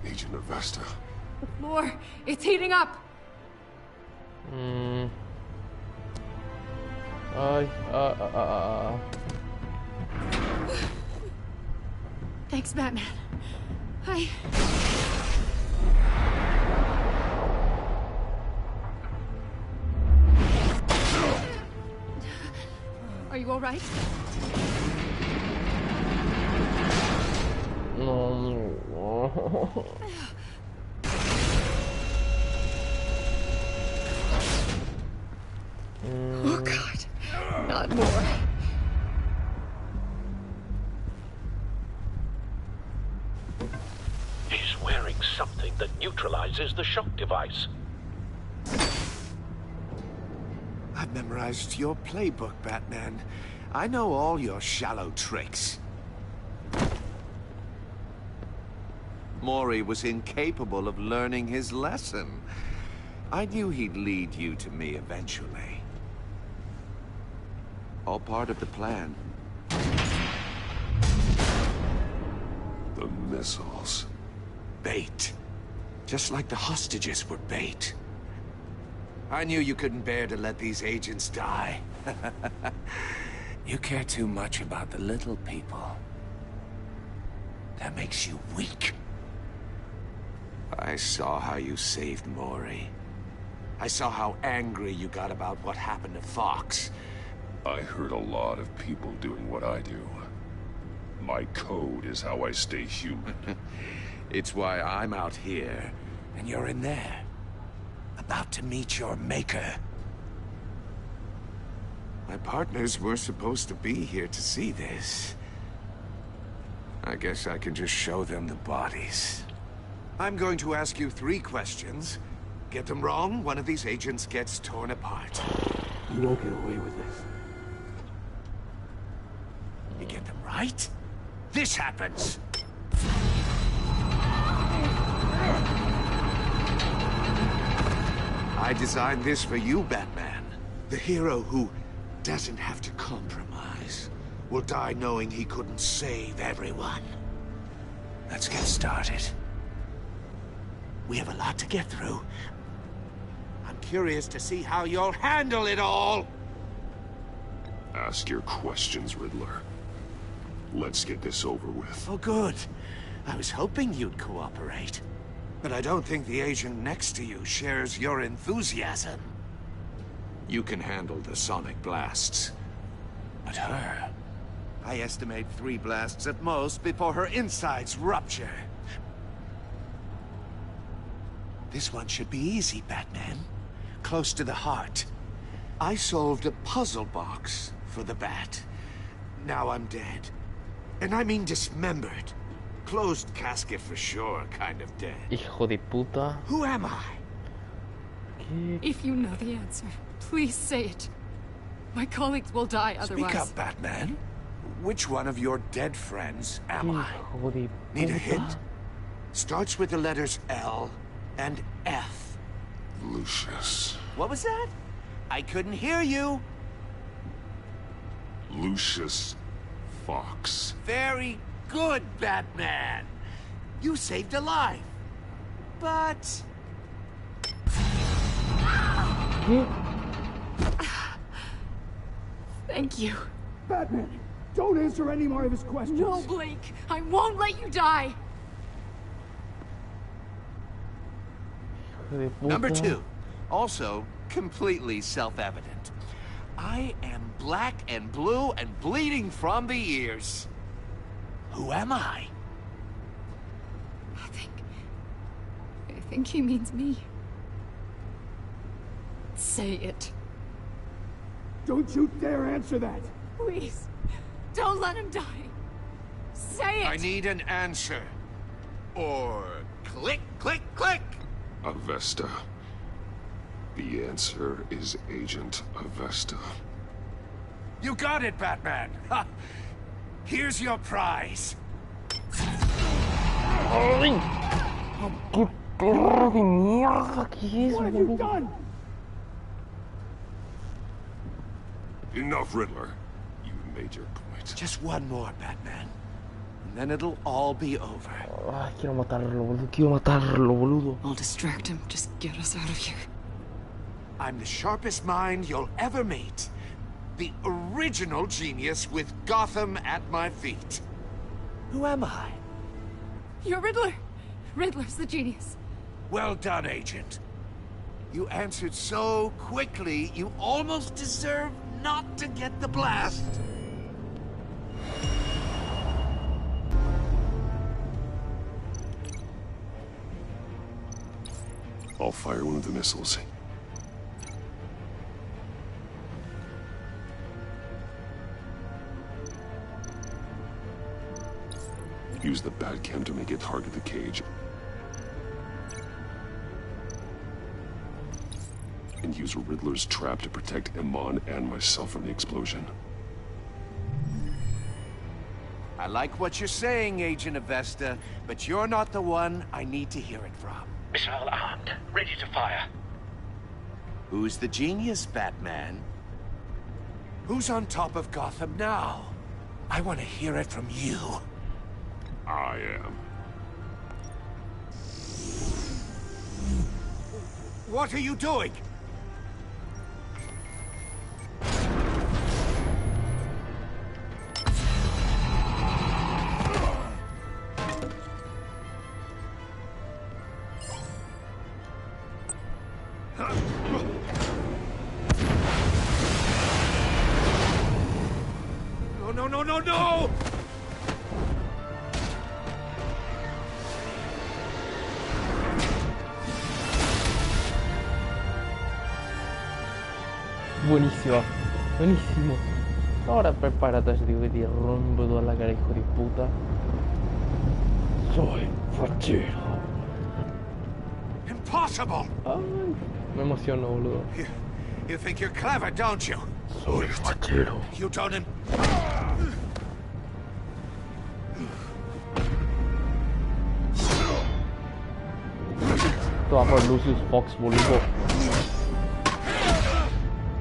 Agent Avesta. The floor, it's heating up! Thanks, Batman. Are you all right? No. Oh, God. Not more. He's wearing something that neutralizes the shock device. I've memorized your playbook, Batman. I know all your shallow tricks. Mori was incapable of learning his lesson. I knew he'd lead you to me eventually. All part of the plan. The missiles. Bait. Just like the hostages were bait. I knew you couldn't bear to let these agents die. You care too much about the little people. That makes you weak. I saw how you saved Mori. I saw how angry you got about what happened to Fox. I heard a lot of people doing what I do. My code is how I stay human. It's why I'm out here, and you're in there. About to meet your maker. My partners were supposed to be here to see this. I guess I can just show them the bodies. I'm going to ask you 3 questions. Get them wrong, one of these agents gets torn apart. You won't get away with this. You get them right, this happens. I designed this for you, Batman. The hero who doesn't have to compromise will die knowing he couldn't save everyone. Let's get started. We have a lot to get through. I'm curious to see how you'll handle it all. Ask your questions, Riddler. Let's get this over with. Oh, good. I was hoping you'd cooperate. But I don't think the agent next to you shares your enthusiasm. You can handle the sonic blasts. But her... I estimate 3 blasts at most before her insides rupture. This one should be easy, Batman. Close to the heart. I solved a puzzle box for the Bat. Now I'm dead. And I mean dismembered. Closed casket for sure, kind of dead. Hijo de puta. Who am I? ¿Qué? If you know the answer, please say it. My colleagues will die otherwise. Speak up, Batman. Which one of your dead friends am I? Hijo de Need a puta. hint? Starts with the letters L and F. Lucius. What was that? I couldn't hear you. Lucius Fox. Very good, Batman. You saved a life. But... ¿Qué? Thank you. Batman, don't answer any more of his questions. No, Blake. I won't let you die. Hijo de puta. Number 2. Also, completely self-evident. I am black and blue and bleeding from the ears. Who am I? I think he means me. Say it. Don't you dare answer that. Please. Don't let him die. Say it. I need an answer. Or click, click, click. Avesta. The answer is Agent Avesta. You got it, Batman. Ha. Here's your prize. ¡Ay! ¡Qué perro de mierda que es, What have you done? Enough, Riddler. You made your point. Just one more, Batman. And then it'll all be over. Ay, quiero matarlo, boludo. Quiero matarlo, boludo. I'll distract him. Just get us out of here. I'm the sharpest mind you'll ever meet. The original genius with Gotham at my feet. Who am I? You're Riddler. Riddler's the genius. Well done, Agent. You answered so quickly, you almost deserve not to get the blast. I'll fire one of the missiles. Use the Batcam to make it target the cage. And use Riddler's trap to protect Iman and myself from the explosion. I like what you're saying, Agent Avesta, but you're not the one I need to hear it from. Missile armed, ready to fire. Who's the genius, Batman? Who's on top of Gotham now? I want to hear it from you. I am. What are you doing? No, no, no, no, no! Buenísimo, buenísimo. Ahora prepárate, digo que te rompo toda la cara, hijo de puta. Soy fachero. Impossible! Ay, me emociono, boludo. You think you're clever, don't you? Soy fachero. You don't... Esto va por Lucius Fox, boludo.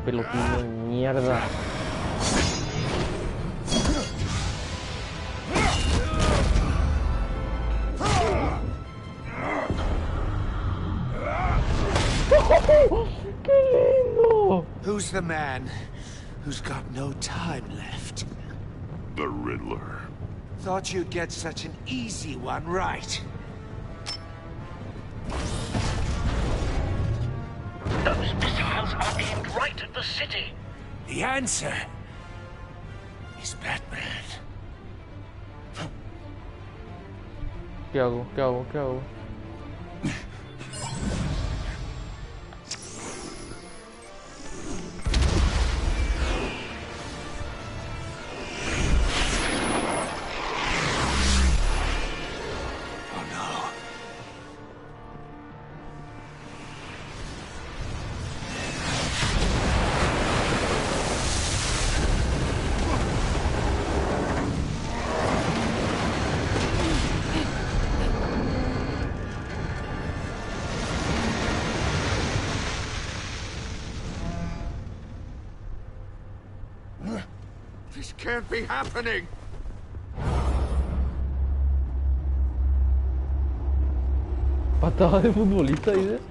Pelotudo de mierda. ¡Qué lindo! Who's the man who's got no time left? The Riddler. Thought you'd get such an easy one right. Those missiles are aimed right at the city. The answer is Batman. ¿Qué hago? ¿Qué hago? ¿Qué hago? can't be happening! Patada de futbolista, dices.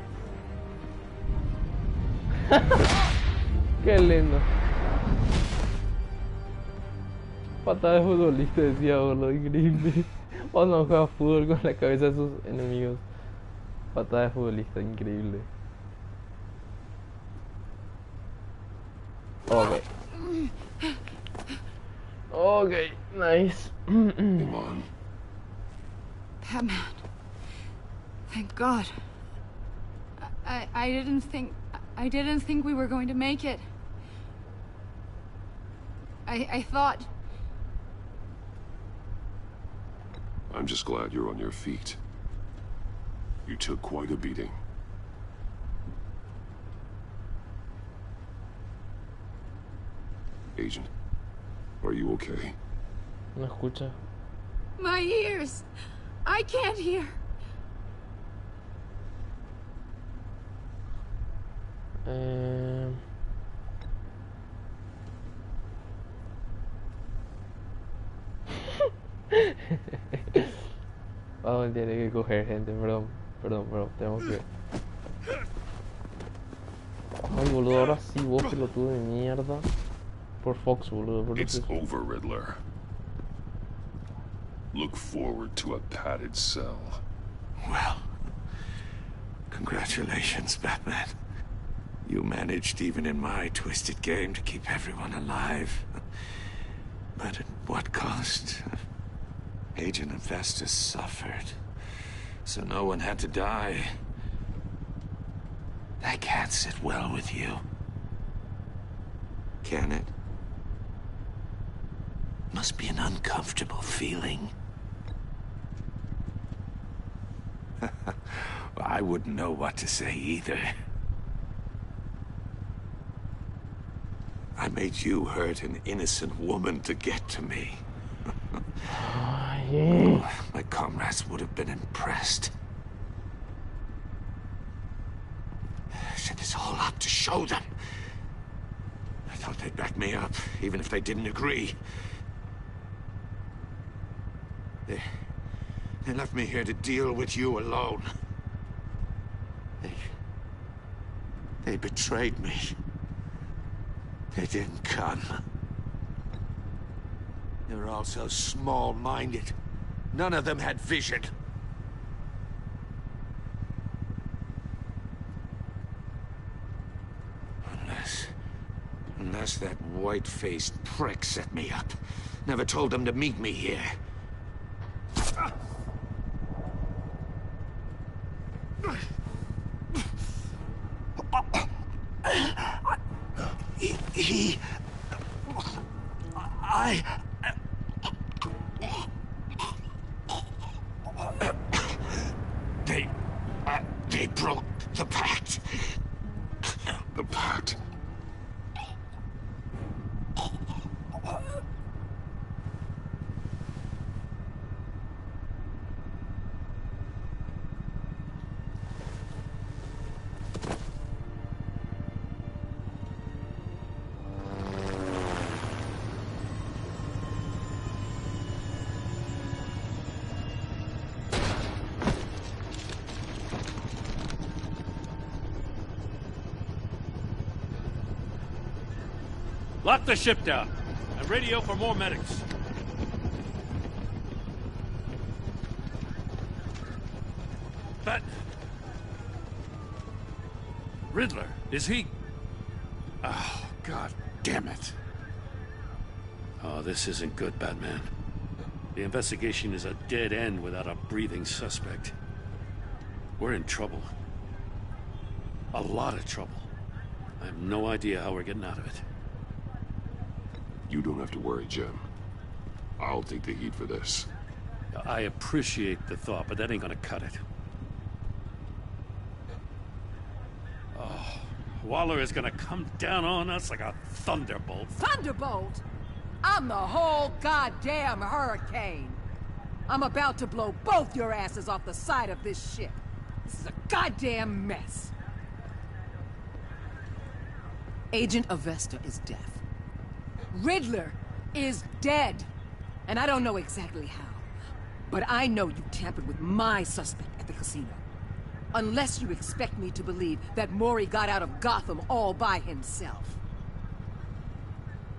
Qué lindo. Patada de futbolista, decía, boludo, increíble. Vamos a jugar fútbol con la cabeza de sus enemigos. Patada de futbolista, increíble. Ok. Ok, nice. Come on. Batman. Thank God. I didn't think we were going to make it. I thought... I'm just glad you're on your feet. You took quite a beating. Agent, are you okay? No escucha. My ears! I can't hear. Vamos, tiene que coger gente, perdón, tengo que... Ay, boludo, ahora sí, vos pelotudo de mierda. Por Fox, boludo, por It's eso... over, Riddler. Look forward to a padded cell. Well, congratulations, Batman. You managed, even in my twisted game, to keep everyone alive. But at what cost? Agent Infestus suffered, so no one had to die. That can't sit well with you. Can it? Must be an uncomfortable feeling. Well, I wouldn't know what to say either. I made you hurt an innocent woman to get to me. Yeah. My comrades would have been impressed. I set this all up to show them. I thought they'd back me up, even if they didn't agree. They left me here to deal with you alone. They betrayed me. They didn't come. They were all so small-minded. None of them had vision. Unless that white-faced prick set me up. Never told them to meet me here. They broke the pact. The pact? Lock the ship down and radio for more medics. But... Riddler, is he... Oh, God damn it. Oh, this isn't good, Batman. The investigation is a dead end without a breathing suspect. We're in trouble. A lot of trouble. I have no idea how we're getting out of it. You don't have to worry, Jim. I'll take the heat for this. I appreciate the thought, but that ain't gonna cut it. Oh, Waller is gonna come down on us like a thunderbolt. Thunderbolt? I'm the whole goddamn hurricane. I'm about to blow both your asses off the side of this ship. This is a goddamn mess. Agent Avesta is deaf. Riddler, is dead. And I don't know exactly how. But I know you tampered with my suspect at the casino. Unless you expect me to believe that Maury got out of Gotham all by himself.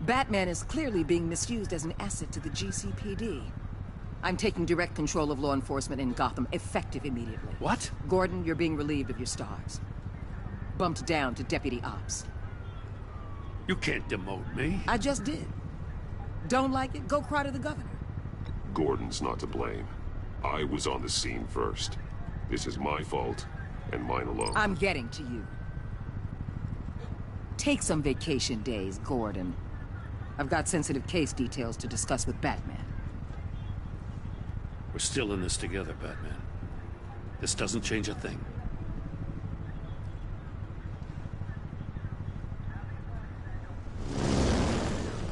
Batman is clearly being misused as an asset to the GCPD. I'm taking direct control of law enforcement in Gotham, effective immediately. What? Gordon, you're being relieved of your stars. Bumped down to Deputy Ops. You can't demote me. I just did. Don't like it? Go cry to the governor. Gordon's not to blame. I was on the scene first. This is my fault, and mine alone. I'm getting to you. Take some vacation days, Gordon. I've got sensitive case details to discuss with Batman. We're still in this together, Batman. This doesn't change a thing.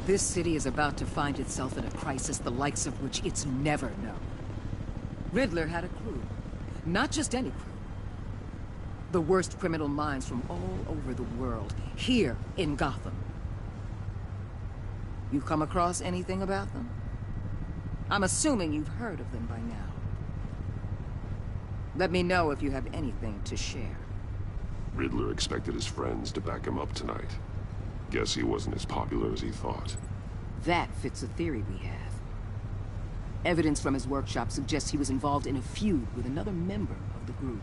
This city is about to find itself in a crisis the likes of which it's never known. Riddler had a crew. Not just any crew. The worst criminal minds from all over the world, here in Gotham. You come across anything about them? I'm assuming you've heard of them by now. Let me know if you have anything to share. Riddler expected his friends to back him up tonight. Guess he wasn't as popular as he thought. That fits a theory we have. Evidence from his workshop suggests he was involved in a feud with another member of the group.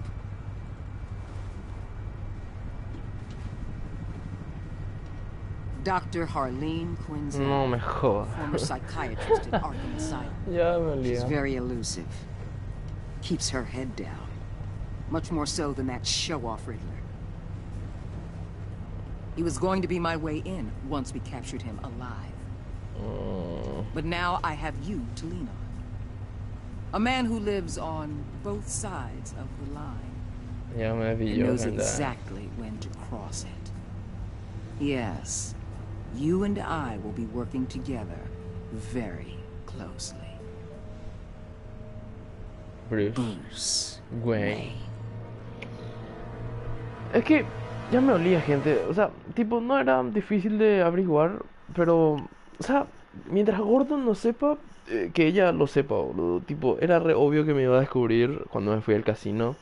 Dr. Harleen Quinzel, No me jodas. former psychiatrist at Arkham Asylum. Ya me She's olía. very elusive. Keeps her head down. Much more so than that show-off Riddler. He was going to be my way in once we captured him alive. But now I have you to lean on. A man who lives on both sides of the line. Ya me And pilló, knows gente. exactly when to cross it. Yes, you and I will be working together very closely. Bruce Wayne. Es que ya me olía, gente. O sea, tipo, no era difícil de averiguar, pero, o sea, mientras Gordon no sepa, que ella lo sepa, boludo. Tipo, era re obvio que me iba a descubrir cuando me fui al casino.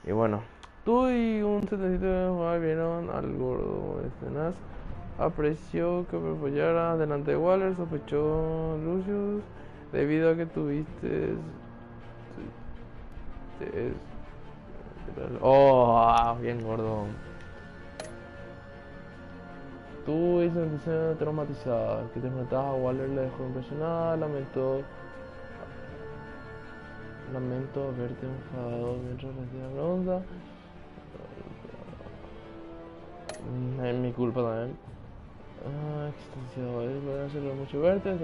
Y bueno, tú y un 77 de jugar vieron al gordo escenas. Apreció que me apoyara delante de Waller, sospechó Lucius, debido a que tuviste... Oh, bien gordo. Tú y sensación traumatizada. Que te enfrentabas a Waller le dejó impresionada. Lamento verte enfadado mientras recibía la pregunta. Es mi culpa también. Extensión. Puede hacerlo mucho verte.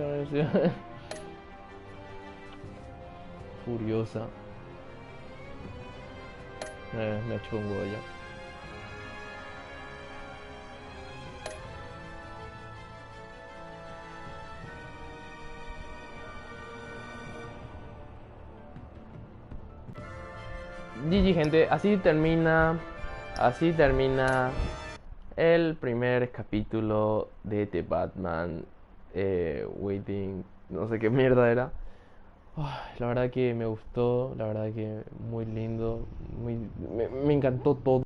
Furiosa. Me chungo ya. GG, gente, así termina el primer capítulo de The Batman Waiting, no sé qué mierda era. La verdad que me gustó, la verdad que muy lindo, me encantó todo.